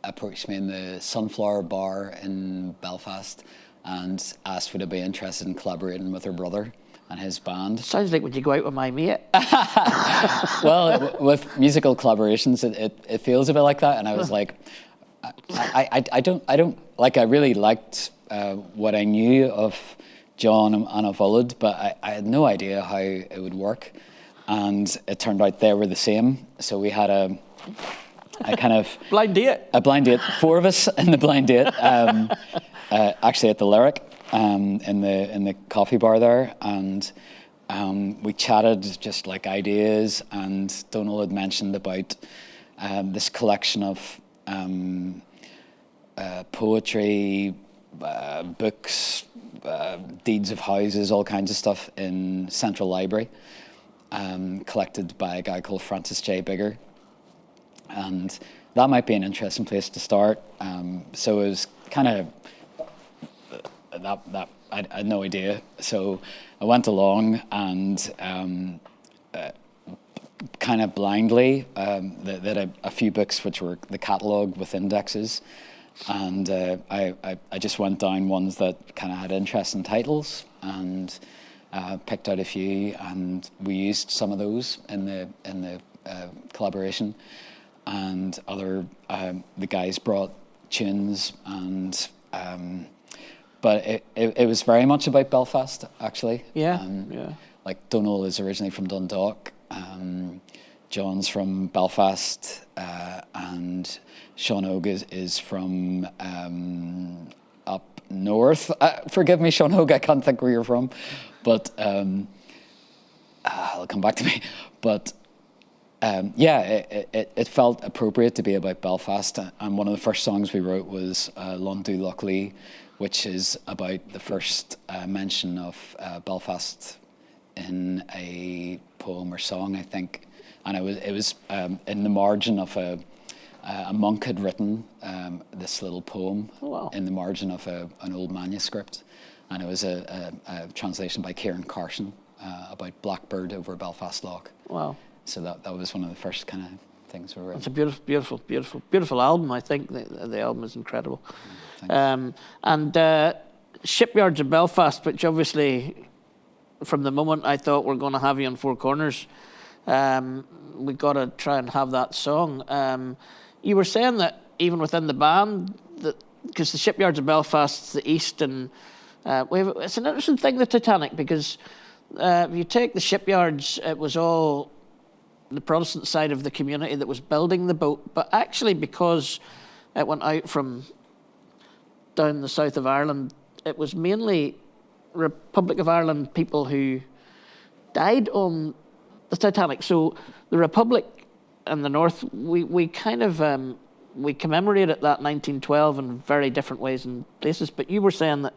approached me in the Sunflower Bar in Belfast and asked would I be interested in collaborating with her brother and his band. Sounds like when you go out with my mate. Well, with musical collaborations, it feels a bit like that, and I was like, I don't like. I really liked what I knew of John and of Ulaid, but I had no idea how it would work, and it turned out they were the same. So we had a kind of blind date. A blind date. 4 of us in the blind date. Actually, at the Lyric, in the coffee bar there, and we chatted just like ideas. And Donald had mentioned about this collection of poetry, books, deeds of houses, all kinds of stuff in Central Library, collected by a guy called Francis J. Bigger, and that might be an interesting place to start. So it was kind of that I had no idea. So I went along and kind of blindly, they had a few books which were the catalogue with indexes. And I just went down ones that kind of had interesting titles and picked out a few, and we used some of those in the collaboration. And the guys brought tunes, and but it was very much about Belfast, actually. Yeah. Like Donald is originally from Dundalk. John's from Belfast, and Sean Hogue is from up north. Forgive me, Sean Hogue, I can't think where you're from, but it'll come back to me. But it felt appropriate to be about Belfast, and one of the first songs we wrote was Londo Lockley, which is about the first mention of Belfast in a poem or song, I think. And it was in the margin of a monk had written this little poem in the margin of an old manuscript, and it was a translation by Kieran Carson about Blackbird over Belfast Lock. Wow! So that was one of the first kind of things we wrote. It's a beautiful album. I think the album is incredible. Shipyards of Belfast, which obviously, from the moment I thought we're going to have you on Four Corners, we got to try and have that song. You were saying that even within the band, that because the Shipyards of Belfast, the East, and it's an interesting thing, the Titanic, because if you take the shipyards, it was all the Protestant side of the community that was building the boat, but actually because it went out from down the south of Ireland, it was mainly Republic of Ireland people who died on the Titanic. So the Republic and the North, we kind of we commemorated that 1912 in very different ways and places. But you were saying that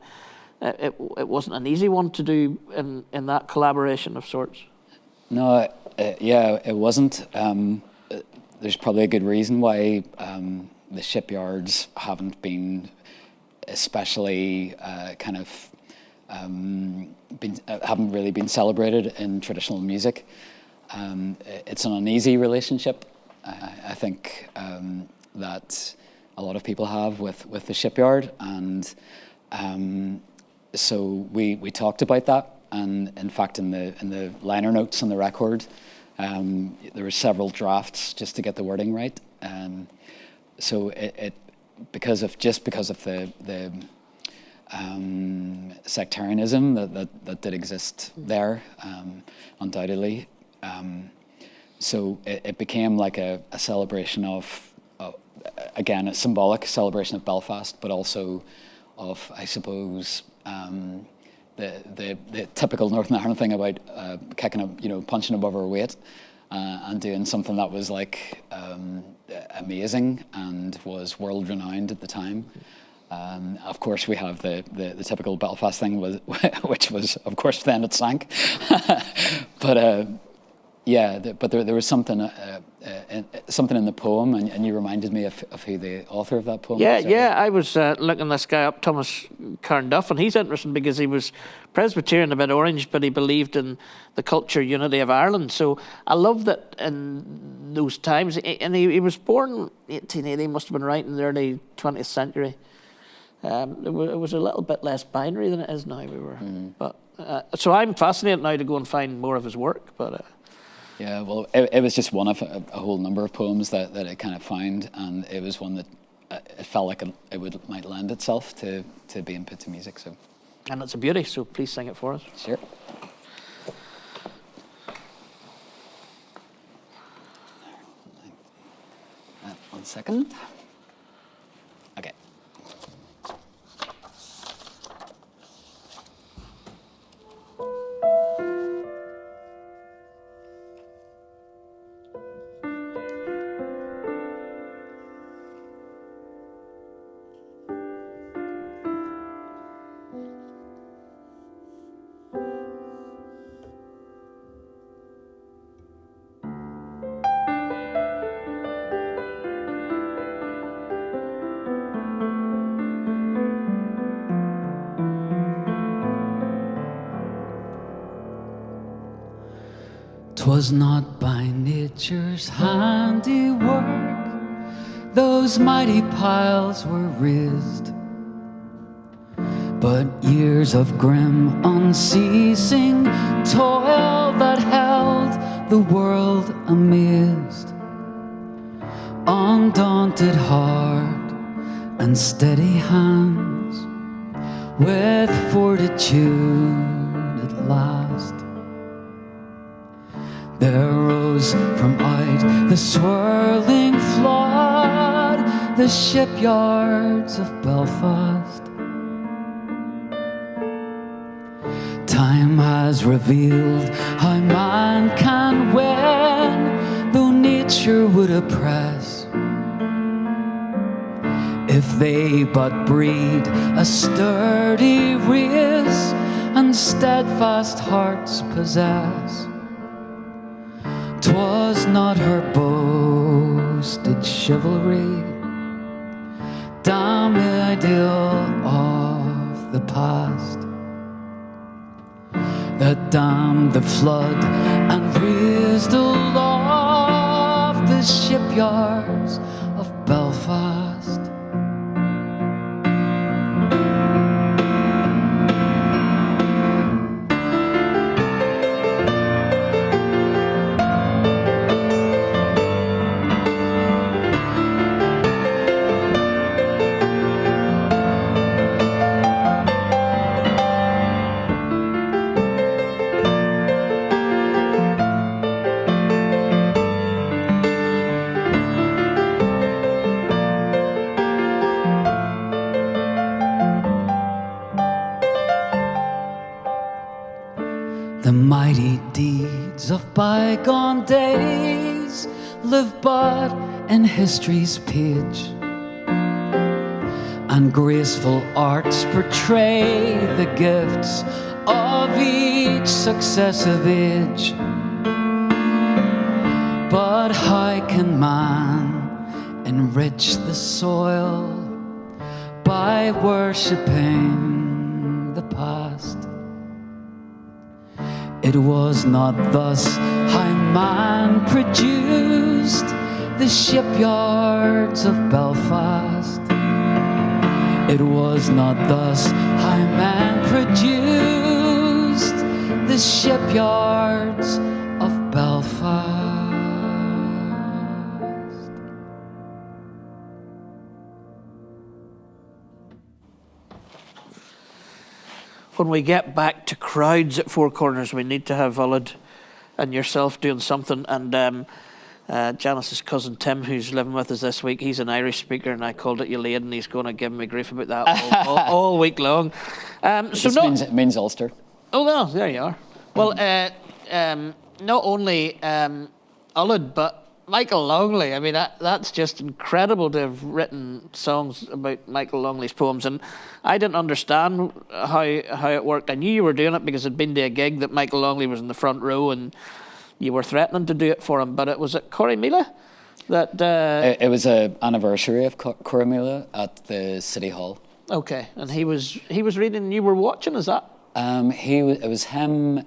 it wasn't an easy one to do in that collaboration of sorts. No, it wasn't. There's probably a good reason why the shipyards haven't been especially haven't really been celebrated in traditional music. It's an uneasy relationship, I think, that a lot of people have with the shipyard, and so we talked about that. And in fact, in the liner notes on the record, there were several drafts just to get the wording right. So because of the sectarianism that did exist there, undoubtedly. So it became like a celebration of again, a symbolic celebration of Belfast, but also of, I suppose, the typical Northern Ireland thing about punching above our weight and doing something that was like amazing and was world renowned at the time. Of course, we have the typical Belfast thing, which was, of course, then it sank. But but there was something in the poem, and you reminded me of who the author of that poem was. Yeah. I was looking this guy up, Thomas Carnduff, and he's interesting because he was Presbyterian, a bit orange, but he believed in the culture unity of Ireland. So I love that in those times, and he was born 1880, must have been right in the early 20th century. It was a little bit less binary than it is now. But so I'm fascinated now to go and find more of his work. But yeah, well, it was just one of a whole number of poems that I kind of found, and it was one that it felt like it might lend itself to being put to music. So, and it's a beauty. So please sing it for us. Sure. 1 second. Okay. Was not by nature's handiwork those mighty piles were raised, but years of grim, unceasing toil that held the world amazed. Undaunted heart and steady hands, with fortitude at last, there rose from out the swirling flood the shipyards of Belfast. Time has revealed how man can win, though nature would oppress, if they but breed a sturdy race and steadfast hearts possess. 'Twas not her boasted chivalry, damn the ideal of the past, that damned the flood and raised aloft the shipyards of Belfast. The mighty deeds of bygone days live but in history's page, and graceful arts portray the gifts of each successive age. But how can man enrich the soil by worshipping the past? It was not thus how man produced the shipyards of Belfast. It was not thus how man produced the shipyards of Belfast. When we get back to crowds at Four Corners, we need to have Ulaid and yourself doing something. And Janice's cousin Tim, who's living with us this week, he's an Irish speaker, and I called it Ulaid, and he's going to give me grief about that all week long. It means Ulster. Oh, no, there you are. Well, not only Ulaid, but Michael Longley. I mean, that's just incredible to have written songs about Michael Longley's poems. And I didn't understand how it worked. I knew you were doing it because I'd been to a gig that Michael Longley was in the front row and you were threatening to do it for him. But it was at Corrymeela that... It was an anniversary of Corrymeela at the City Hall. Okay, and he was reading and you were watching, is that? It was him,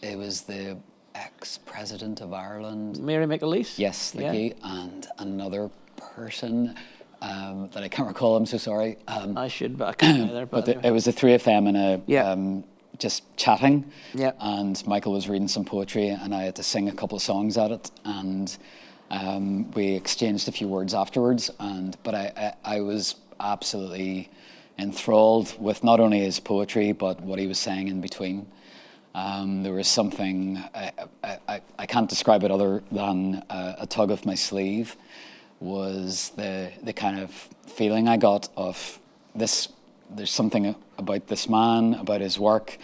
it was the ex-president of Ireland. Mary McAleese? Yes, thank you. And another person that I can't recall, I'm so sorry. I should, but I can't either. But it was the three of them in a just chatting. Yeah. And Michael was reading some poetry and I had to sing a couple of songs at it. And we exchanged a few words afterwards. But I was absolutely enthralled with not only his poetry, but what he was saying in between. There was something, I can't describe it other than a tug of my sleeve, was the kind of feeling I got of this. There's something about this man, about his work,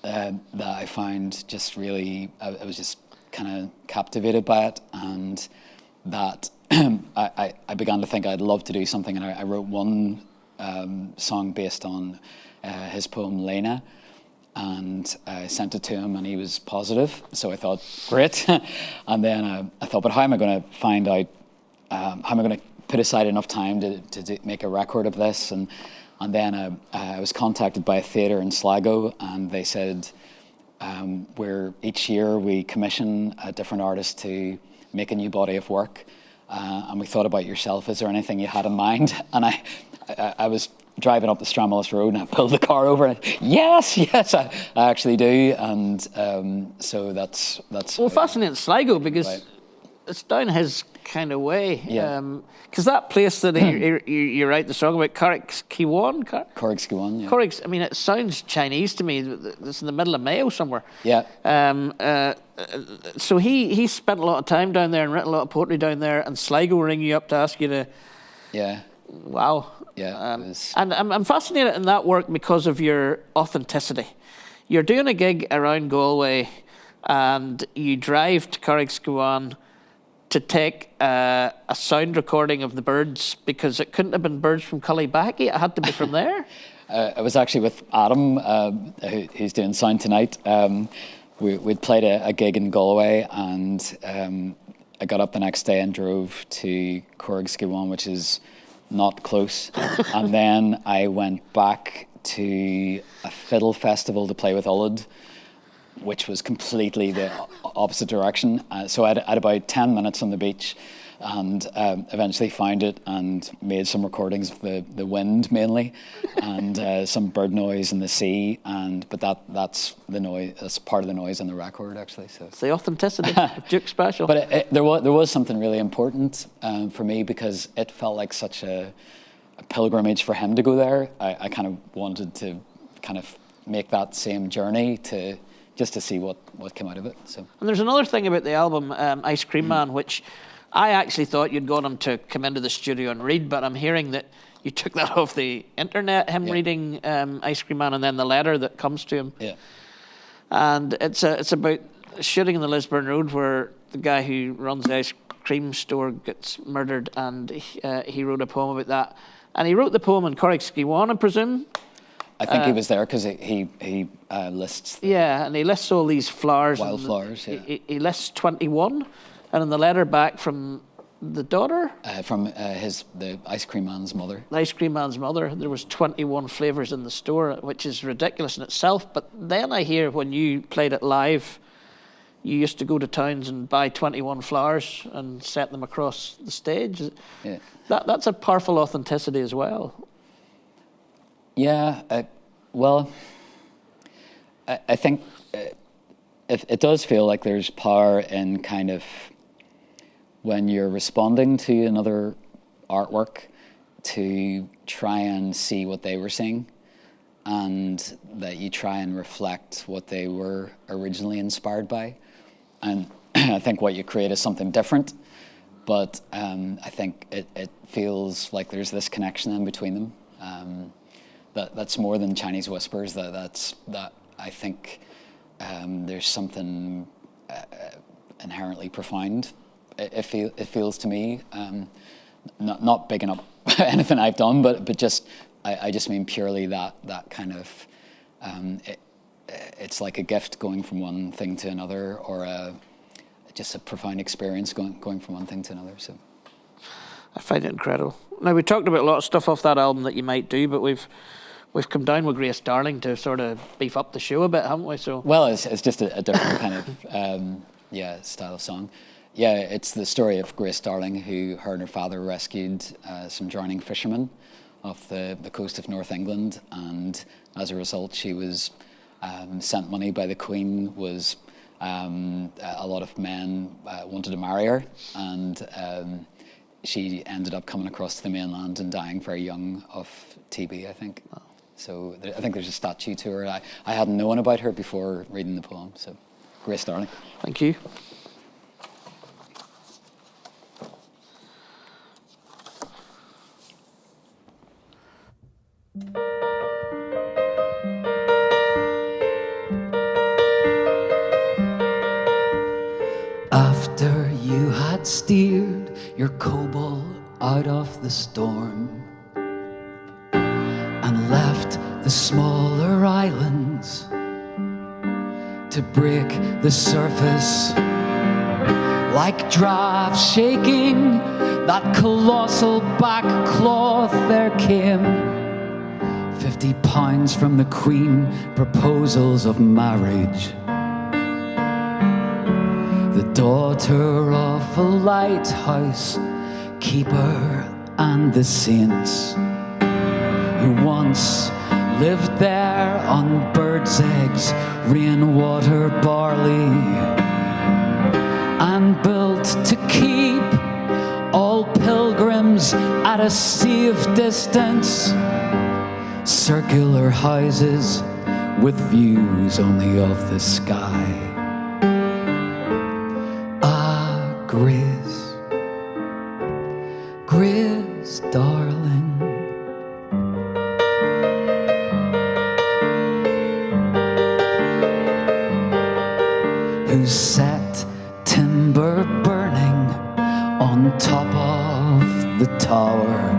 that I found just really, I was just kind of captivated by it, and that I began to think I'd love to do something, and I wrote one song based on his poem Lena, and I sent it to him and he was positive, so I thought, great. And then I thought, but how am I going to find out, how am I going to put aside enough time to make a record of this? And then I was contacted by a theatre in Sligo, and they said, each year we commission a different artist to make a new body of work, and we thought about yourself. Is there anything you had in mind? And I was driving up the Stramillis Road and I pulled the car over and yes, I actually do. And so that's well, fascinating, Sligo, because it's down his kind of way. Yeah. Because that place that you write the song about, Corrigskiwan? Corrigskiwan, yeah. Corrigs, I mean, it sounds Chinese to me. It's in the middle of Mayo somewhere. Yeah. So he spent a lot of time down there and written a lot of poetry down there, and Sligo ring you up to ask you to... Yeah. Wow. Yeah. And I'm fascinated in that work because of your authenticity. You're doing a gig around Galway and you drive to Corrigskiwan to take a sound recording of the birds, because it couldn't have been birds from Cullybacky, it had to be from there. I was actually with Adam, who's doing sound tonight. We'd played a gig in Galway, and I got up the next day and drove to Corrigskiwan, which is not close. And then I went back to a fiddle festival to play with Ulaid, which was completely the opposite direction. So I had about 10 minutes on the beach, and eventually found it and made some recordings of the wind mainly, and some bird noise in the sea. But that's the noise. That's part of the noise on the record, actually. So it's the authenticity of Duke Special. But there was something really important for me, because it felt like such a pilgrimage for him to go there. I kind of wanted to kind of make that same journey just to see what came out of it. So. And there's another thing about the album, Ice Cream Man, which I actually thought you'd got him to come into the studio and read, but I'm hearing that you took that off the internet, him reading Ice Cream Man, and then the letter that comes to him. Yeah. And it's about shooting in the Lisburn Road where the guy who runs the ice cream store gets murdered, and he wrote a poem about that. And he wrote the poem in Corrigskeewan, I presume. I think he was there because he lists. Yeah, and he lists all these flowers. Wildflowers, yeah. He lists 21, and in the letter back from the daughter? From the ice cream man's mother. The ice cream man's mother, there was 21 flavours in the store, which is ridiculous in itself. But then I hear when you played it live, you used to go to towns and buy 21 flowers and set them across the stage. Yeah. That's a powerful authenticity as well. Yeah, well, I think it does feel like there's power in kind of when you're responding to another artwork to try and see what they were seeing, and that you try and reflect what they were originally inspired by. And I think what you create is something different, but I think it feels like there's this connection in between them. That's more than Chinese whispers. That I think there's something inherently profound. It feels to me, not bigging up anything I've done, but just I just mean purely that kind of it's like a gift going from one thing to another, or just a profound experience going from one thing to another. So I find it incredible. Now, we talked about a lot of stuff off that album that you might do, but we've come down with Grace Darling to sort of beef up the show a bit, haven't we? So well, it's just a different kind of style of song. Yeah, it's the story of Grace Darling, who her and her father rescued some drowning fishermen off the coast of North England, and as a result, she was sent money by the Queen. Was a lot of men wanted to marry her, and she ended up coming across to the mainland and dying very young of TB, I think. Wow. So I think there's a statue to her. I hadn't known about her before reading the poem. So, Grace Darling. Thank you. After you had steered your kobold out of the storm and left the smaller islands to break the surface like draughts shaking that colossal back cloth, there came £50 from the Queen, proposals of marriage. The daughter of a lighthouse keeper and the saints who once lived there on birds' eggs, rainwater, barley, and built to keep all pilgrims at a safe distance, circular houses with views only of the sky. Grace, Grace, darling, who set timber burning on top of the tower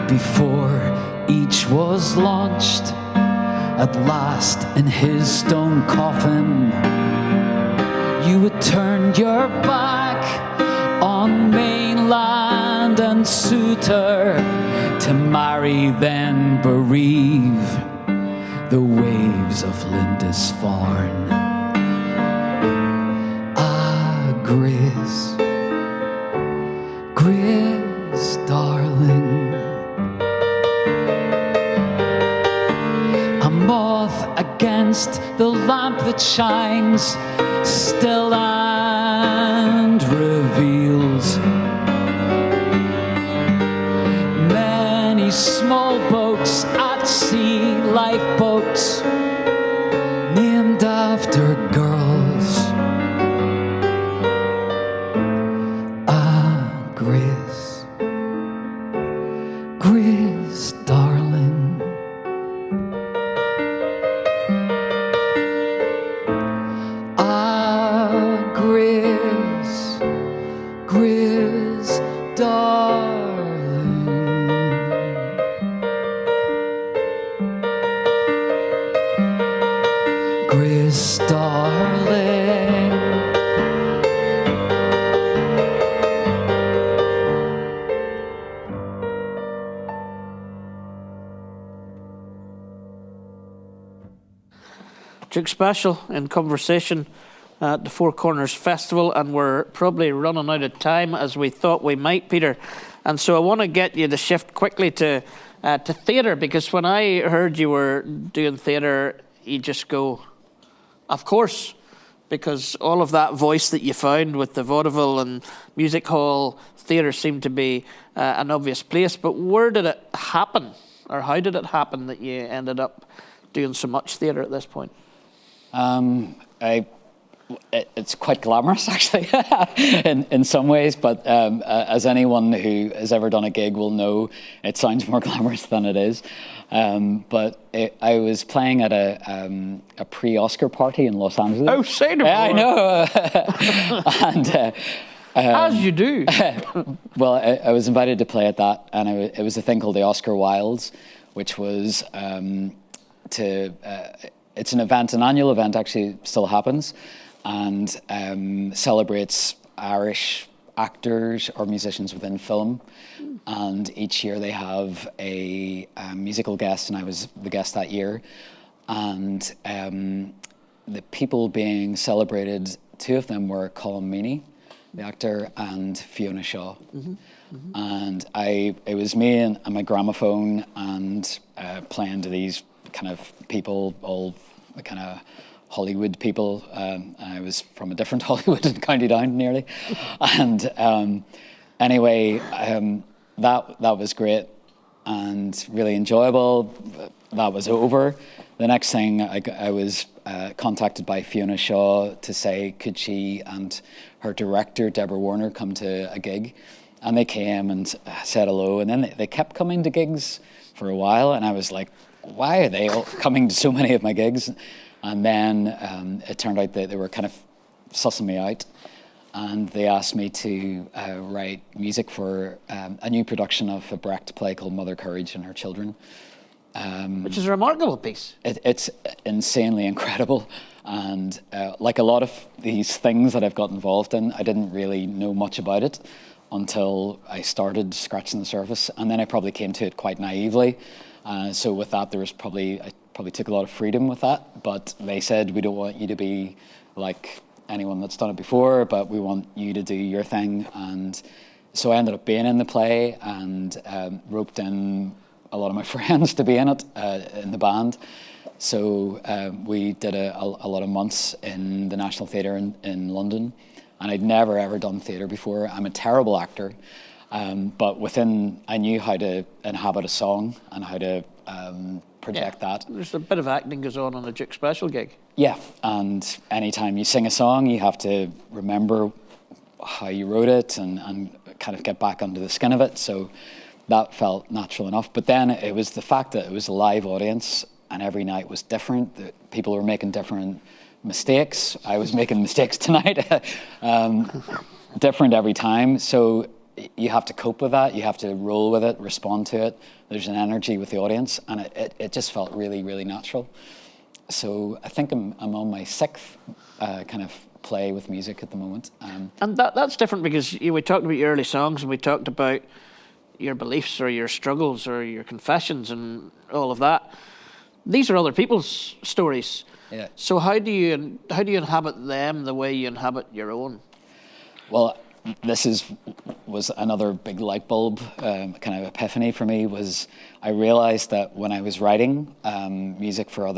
before each was launched at last in his stone coffin. You had turned your back on mainland and suitor to marry, then bereave the waves of Lindisfarne. Ah, Grace, Grace, darling, a moth against the lamp that shines still and reveals many small boats at sea, lifeboats named after girls. Ah, Grace, Grace, darling. Duke Special in conversation at the Four Corners Festival, and we're probably running out of time as we thought we might, Peter. And so I want to get you to shift quickly to theatre, because when I heard you were doing theatre, you just go, of course, because all of that voice that you found with the vaudeville and music hall, theatre seemed to be an obvious place. But where did it happen, or how did it happen that you ended up doing so much theatre at this point? It's quite glamorous, actually, in some ways. But as anyone who has ever done a gig will know, it sounds more glamorous than it is. But I was playing at a pre-Oscar party in Los Angeles. Oh, say no more. Yeah, I know. And as you do. well, I was invited to play at that, and it was a thing called the Oscar Wilds, which was it's an event, an annual event, actually still happens, and celebrates Irish actors or musicians within film. And each year they have a musical guest, and I was the guest that year. And the people being celebrated, two of them were Colm Meaney, the actor, and Fiona Shaw. Mm-hmm. Mm-hmm. And it was me and my gramophone, and playing to these kind of people, all the kind of Hollywood people. I was from a different Hollywood in County Down nearly. And anyway, that was great and really enjoyable. That was over. The next thing, I was contacted by Fiona Shaw to say, could she and her director, Deborah Warner, come to a gig? And they came and said hello. And then they kept coming to gigs for a while. And I was like, why are they all coming to so many of my gigs? And then it turned out that they were kind of sussing me out. And they asked me to write music for a new production of a Brecht play called Mother Courage and Her Children. Which is a remarkable piece. It's insanely incredible. And like a lot of these things that I've got involved in, I didn't really know much about it until I started scratching the surface. And then I probably came to it quite naively. So with that, I probably took a lot of freedom with that. But they said, we don't want you to be like anyone that's done it before, but we want you to do your thing. And so I ended up being in the play and roped in a lot of my friends to be in it, in the band. So we did a lot of months in the National Theatre in London. And I'd never, ever done theatre before. I'm a terrible actor. But I knew how to inhabit a song and how to project that. There's a bit of acting goes on a Duke Special gig. Yeah, and anytime you sing a song, you have to remember how you wrote it and kind of get back under the skin of it. So that felt natural enough. But then it was the fact that it was a live audience and every night was different. That people were making different mistakes. I was making mistakes tonight. Different every time. So you have to cope with that. You have to roll with it, respond to it. There's an energy with the audience, and it just felt really, really natural. So I think I'm on my sixth kind of play with music at the moment. And that's different because we talked about your early songs, and we talked about your beliefs or your struggles or your confessions and all of that. These are other people's stories. Yeah. So how do you inhabit them the way you inhabit your own? Well, this was another big light bulb kind of epiphany for me. Was I realized that when I was writing music for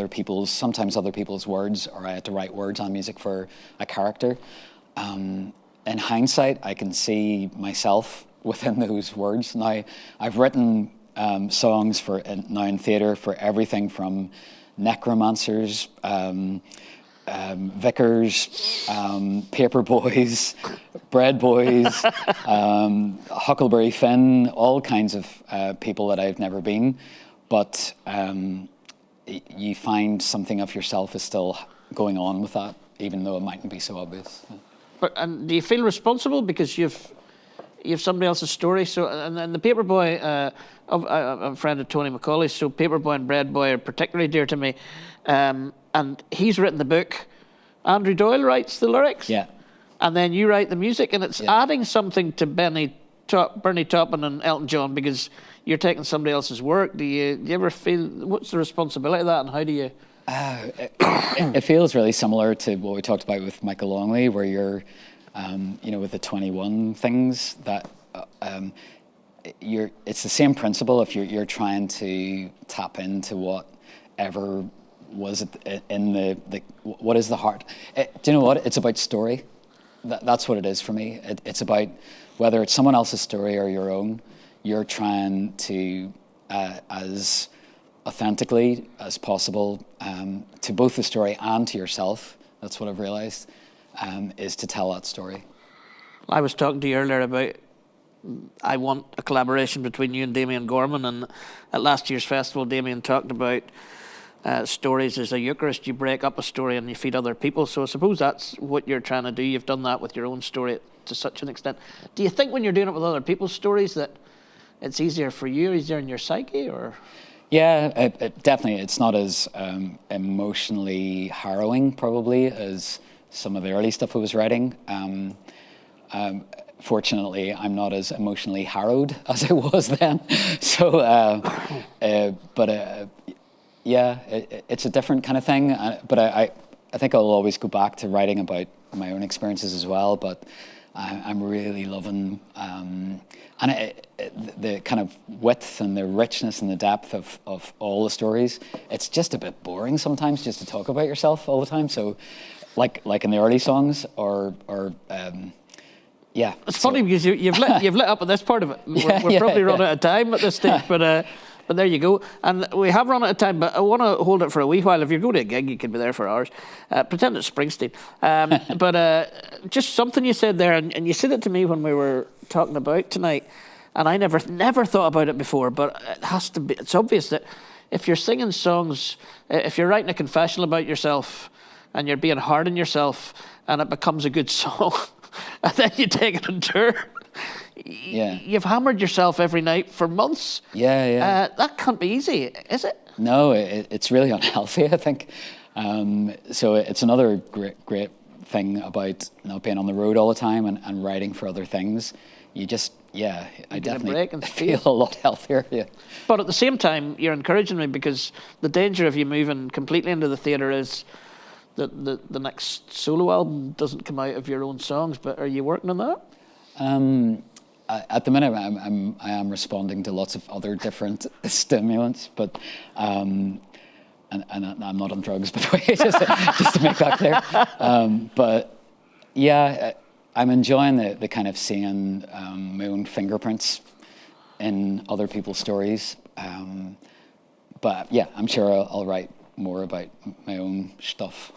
sometimes other people's words, or I had to write words on music for a character, in hindsight I can see myself within those words. Now I've written songs now in theatre for everything from necromancers, vicars, paper boys, bread boys, Huckleberry Finn, all kinds of people that I've never been. But you find something of yourself is still going on with that, even though it mightn't be so obvious. And do you feel responsible because you've somebody else's story? So, and the Paperboy, I'm a friend of Tony Macaulay's, so Paperboy and Bread Boy are particularly dear to me. And he's written the book. Andrew Doyle writes the lyrics. Yeah. And then you write the music, and it's adding something to Bernie Taupin and Elton John because you're taking somebody else's work. Do you ever feel, what's the responsibility of that, and how do you It feels really similar to what we talked about with Michael Longley, where you're, with the 21 things that it's the same principle. If you're trying to tap into whatever was in the what is the heart. Do you know what? It's about story. That's what it is for me. It's about whether it's someone else's story or your own. You're trying to, as authentically as possible, to both the story and to yourself. That's what I've realised, is to tell that story. I was talking to you earlier about I want a collaboration between you and Damien Gorman, and at last year's festival, Damien talked about stories as a Eucharist. You break up a story and you feed other people. So I suppose that's what you're trying to do. You've done that with your own story to such an extent. Do you think when you're doing it with other people's stories that it's easier for you, easier in your psyche, or? Yeah, definitely. It's not as emotionally harrowing, probably, as some of the early stuff I was writing. Fortunately, I'm not as emotionally harrowed as I was then. So, yeah, it's a different kind of thing. But I think I'll always go back to writing about my own experiences as well. But I'm really loving the kind of width and the richness and the depth of all the stories. It's just a bit boring sometimes just to talk about yourself all the time. So, like in the early songs, yeah. It's funny because you've lit up at this part of it. We're probably run out of time at this stage, but there you go. And we have run out of time, but I want to hold it for a wee while. If you go to a gig, you can be there for hours. Pretend it's Springsteen. But just something you said there, and you said it to me when we were talking about tonight, and I never thought about it before, but it has to be. It's obvious that if you're singing songs, if you're writing a confessional about yourself, and you're being hard on yourself, and it becomes a good song, and then you take it on tour. Yeah. You've hammered yourself every night for months. Yeah. That can't be easy, is it? No, it's really unhealthy, I think. So it's another great thing about not being on the road all the time and writing for other things. You just, I definitely feel a lot healthier. Yeah. But at the same time, you're encouraging me, because the danger of you moving completely into the theatre is that the next solo album doesn't come out of your own songs. But are you working on that? At the minute, I am responding to lots of other different stimulants, but and I'm not on drugs, by the way, just to make that clear. But yeah, I'm enjoying the kind of seeing my own fingerprints in other people's stories. But yeah, I'm sure I'll write more about my own stuff.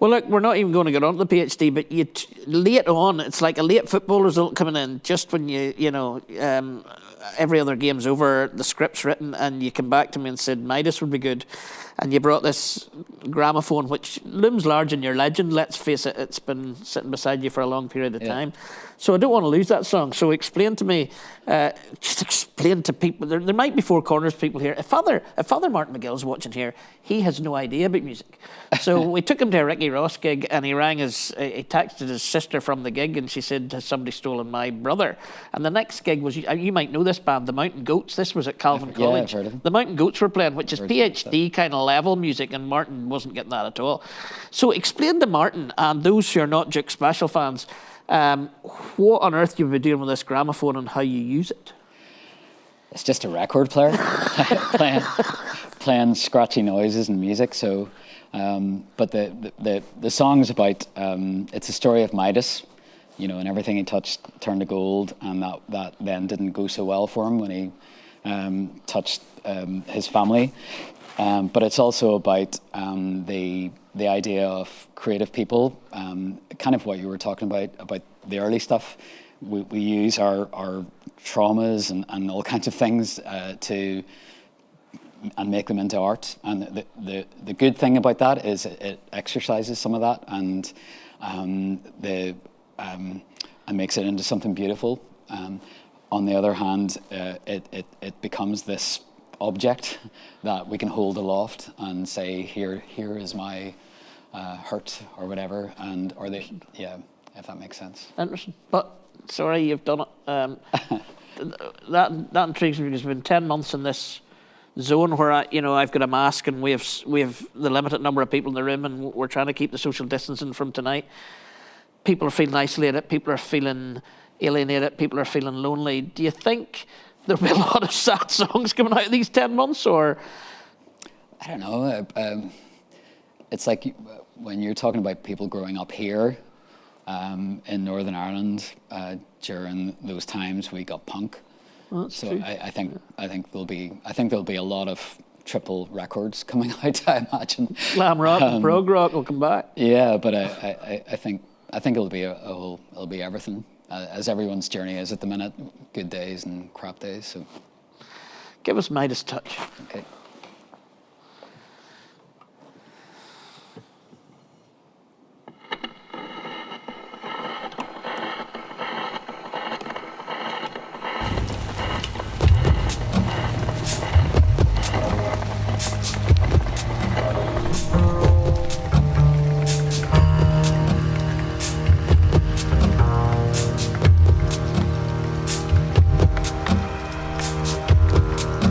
Well, look, we're not even going to get on to the PhD, but late on, it's like a late football result coming in just when every other game's over, the script's written, and you come back to me and said Midas would be good, and you brought this gramophone, which looms large in your legend. Let's face it, it's been sitting beside you for a long period of time. So I don't want to lose that song. So explain to me, just explain to people. There might be Four Corners people here. If Father Martin McGill's watching here, he has no idea about music. So we took him to a Ricky Ross gig, and he texted his sister from the gig, and she said, "Has somebody stolen my brother?" And the next gig was, you might know this band, the Mountain Goats. This was at Calvin College. I've heard of them. The Mountain Goats were playing, which is PhD kind of level music, and Martin wasn't getting that at all. So explain to Martin and those who are not Duke Special fans, what on earth you've been doing with this gramophone and how you use it. It's just a record player playing scratchy noises and music. So, but the song's about it's a story of Midas, and everything he touched turned to gold, and that then didn't go so well for him when he touched his family. But it's also about the idea of creative people, kind of what you were talking about the early stuff. We use our traumas and all kinds of things and make them into art. And the good thing about that is it exercises some of that and makes it into something beautiful. On the other hand, it becomes this object that we can hold aloft and say, here is my hurt or whatever, if that makes sense. Interesting. But sorry, you've done it. That intrigues me, because it's been 10 months in this zone where I've got a mask and we have the limited number of people in the room and we're trying to keep the social distancing from tonight. People are feeling isolated. People are feeling alienated. People are feeling lonely. Do you think there'll be a lot of sad songs coming out of these 10 months, or? I don't know. It's like when you're talking about people growing up here in Northern Ireland during those times we got punk. Well, so true. I think there'll be a lot of triple records coming out. I imagine Glam rock and prog rock will come back. Yeah, but I think it'll be everything, as everyone's journey is at the minute. Good days and crap days. So give us Midas Touch. Okay.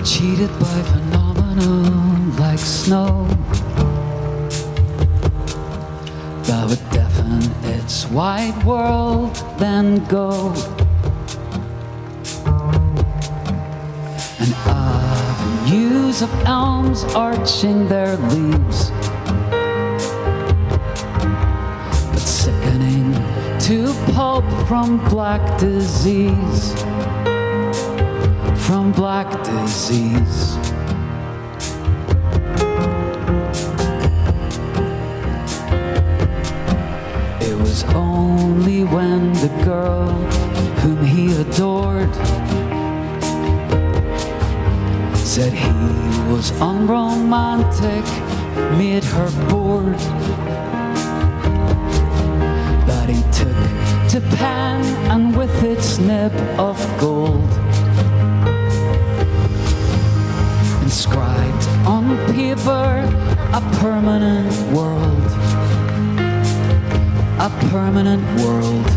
Cheated by phenomena like snow that would deafen its wide world, then go. And avenues of elms arching their leaves, but sickening to pulp from black disease. From black disease. It was only when the girl whom he adored said he was unromantic, made her bored, that he took to pen and with its nib of gold inscribed on paper a permanent world, a permanent world.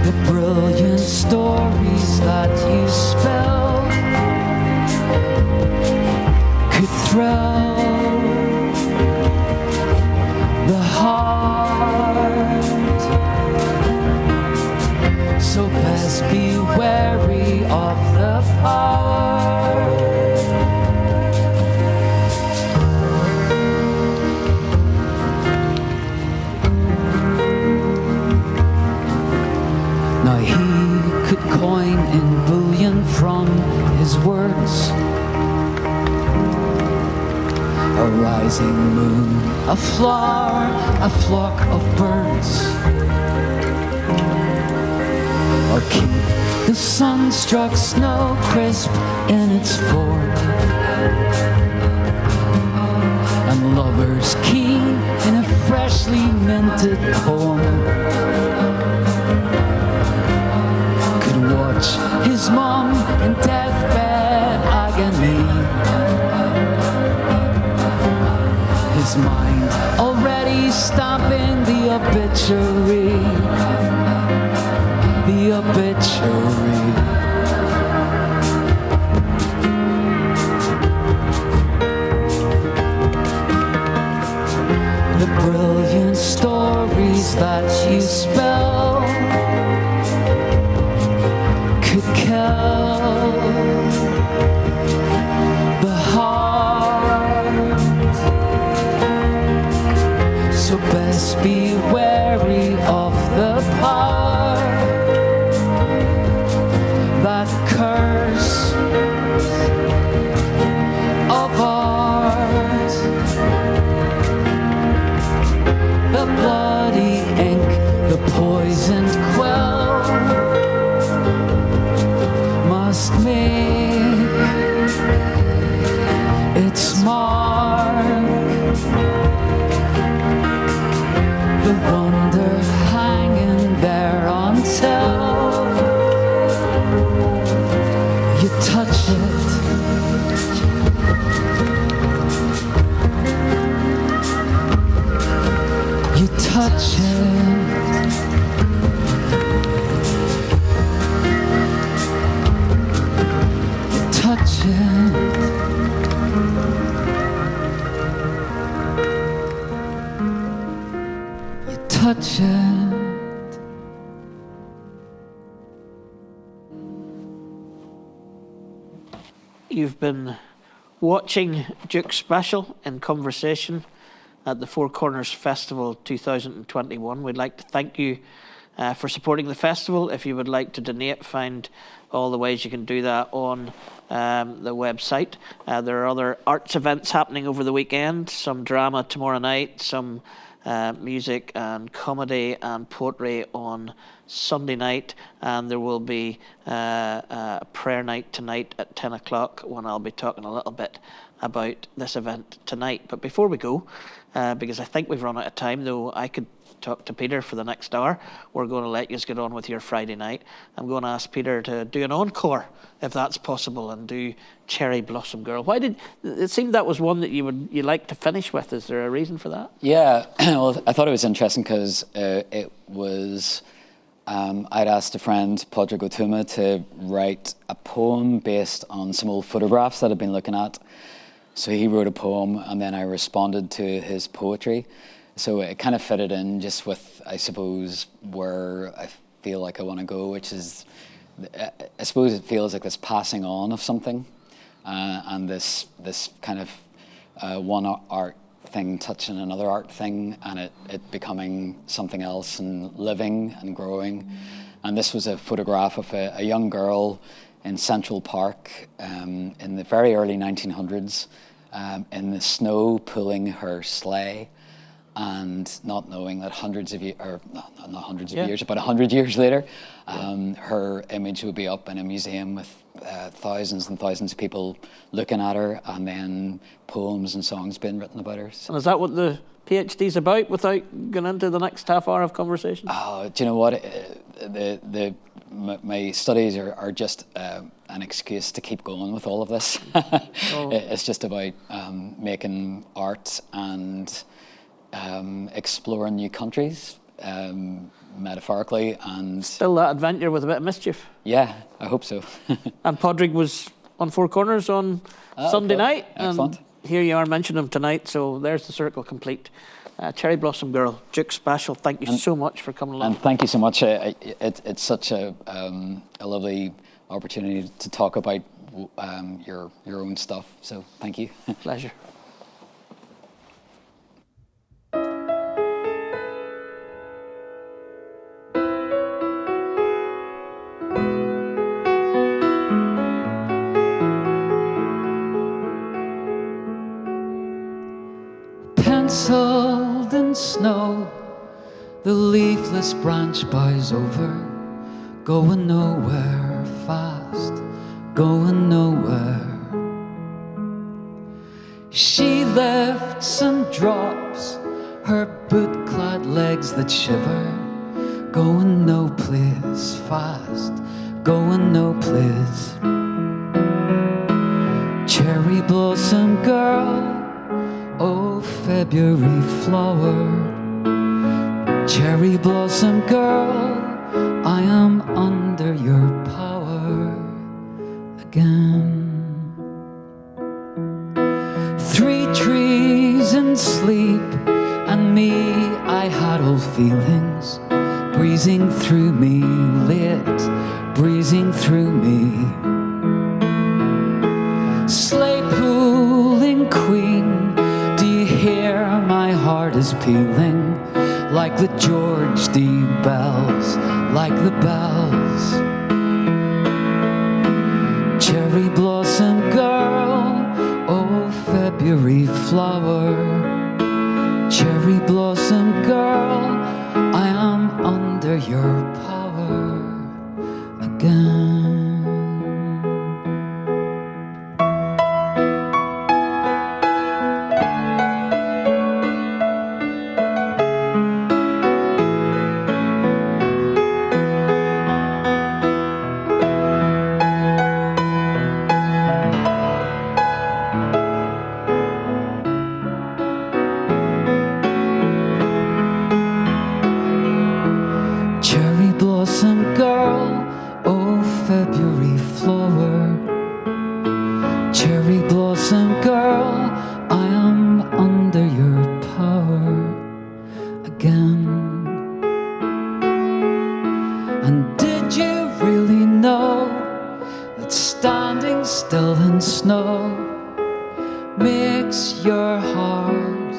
The brilliant stories that you spell could thrill the heart. So best be wary of the power. Now he could coin in bullion from his words a rising moon, a flower, a flock of birds, or keep the sun-struck snow crisp in its ford, and lovers keen in a freshly minted poem could watch his mom in deathbed agony, his mind already stamping the obituary. The obituary. The brilliant stories that you spell could kill the heart. So best be wary of the power. That curse of art, the bloody ink, the poisoned quill must make its mark. The wonder hanging there until you touch it. You touch it. touch it. You've been watching Duke Special in conversation at the Four Corners Festival 2021. We'd like to thank you for supporting the festival. If you would like to donate, find all the ways you can do that on the website. There are other arts events happening over the weekend, some drama tomorrow night, some music and comedy and poetry on Sunday night, and there will be a prayer night tonight at 10 o'clock when I'll be talking a little bit about this event tonight. But before we go, because I think we've run out of time, though I could talk to Peter for the next hour, we're going to let you get on with your Friday night. I'm going to ask Peter to do an encore, if that's possible, and do Cherry Blossom Girl. Why did it seem that was one that you like to finish with? Is there a reason for that? Yeah, well, I thought it was interesting because it was. I'd asked a friend, Padraig O'Tuma, to write a poem based on some old photographs that I'd been looking at. So he wrote a poem, and then I responded to his poetry. So it kind of fitted in just with, I suppose, where I feel like I want to go, which is, I suppose it feels like this passing on of something, and this kind of one art thing touching another art thing, and it becoming something else and living and growing. And this was a photograph of a young girl in Central Park in the very early 1900s, in the snow pulling her sleigh, and not knowing that hundreds of years, or not hundreds of years, but 100 years later, her image would be up in a museum with thousands and thousands of people looking at her, and then poems and songs being written about her. So. And is that what the PhD's about, without going into the next half hour of conversation? Oh, do you know what? My studies are just an excuse to keep going with all of this. It's just about making art and exploring new countries, metaphorically, and still that adventure with a bit of mischief. Yeah, I hope so. And Padraig was on Four Corners on Sunday night. Excellent. And here you are mentioning him tonight, so there's the circle complete. Cherry Blossom Girl, Duke Special, thank you so much for coming along. And thank you so much. It's such a lovely opportunity to talk about your own stuff, so thank you. Pleasure. Penciled in snow, the leafless branch bows over, going nowhere fast, going nowhere. She lifts and drops her boot-clad legs that shiver, going no place fast, going no place. Cherry blossom girl, oh February flower, cherry blossom girl, I am under your power again. 3 trees in sleep, and me, I had old feelings, breezing through me late, breezing through me. Sleigh pulling queen, do you hear my heart is pealing, like the George D. bells, like the bells. Cherry blossom girl, oh February flower, cherry blossom girl, I am under your power again. Girl, I am under your power again. snow makes your heart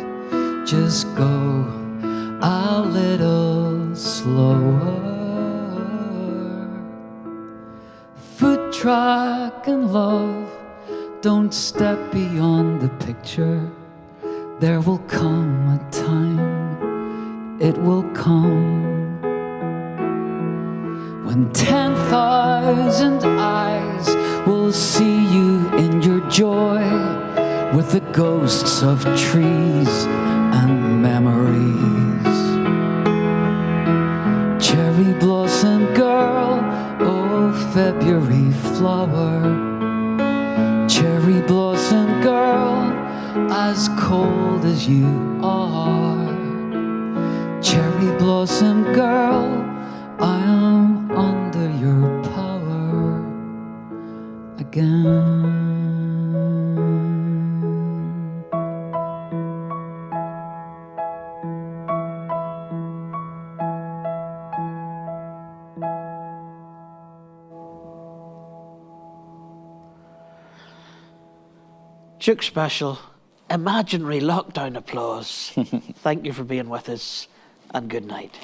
just go a little slower. Foot track and love, don't step beyond the picture. There will come a time, it will come, when 10,000 eyes will see you in your joy, with the ghosts of trees and memories. Cherry blossom girl, oh February flower. Cherry blossom girl, as cold as you are. Cherry blossom girl, I am under your power again. Duke Special, imaginary lockdown applause. Thank you for being with us, and good night.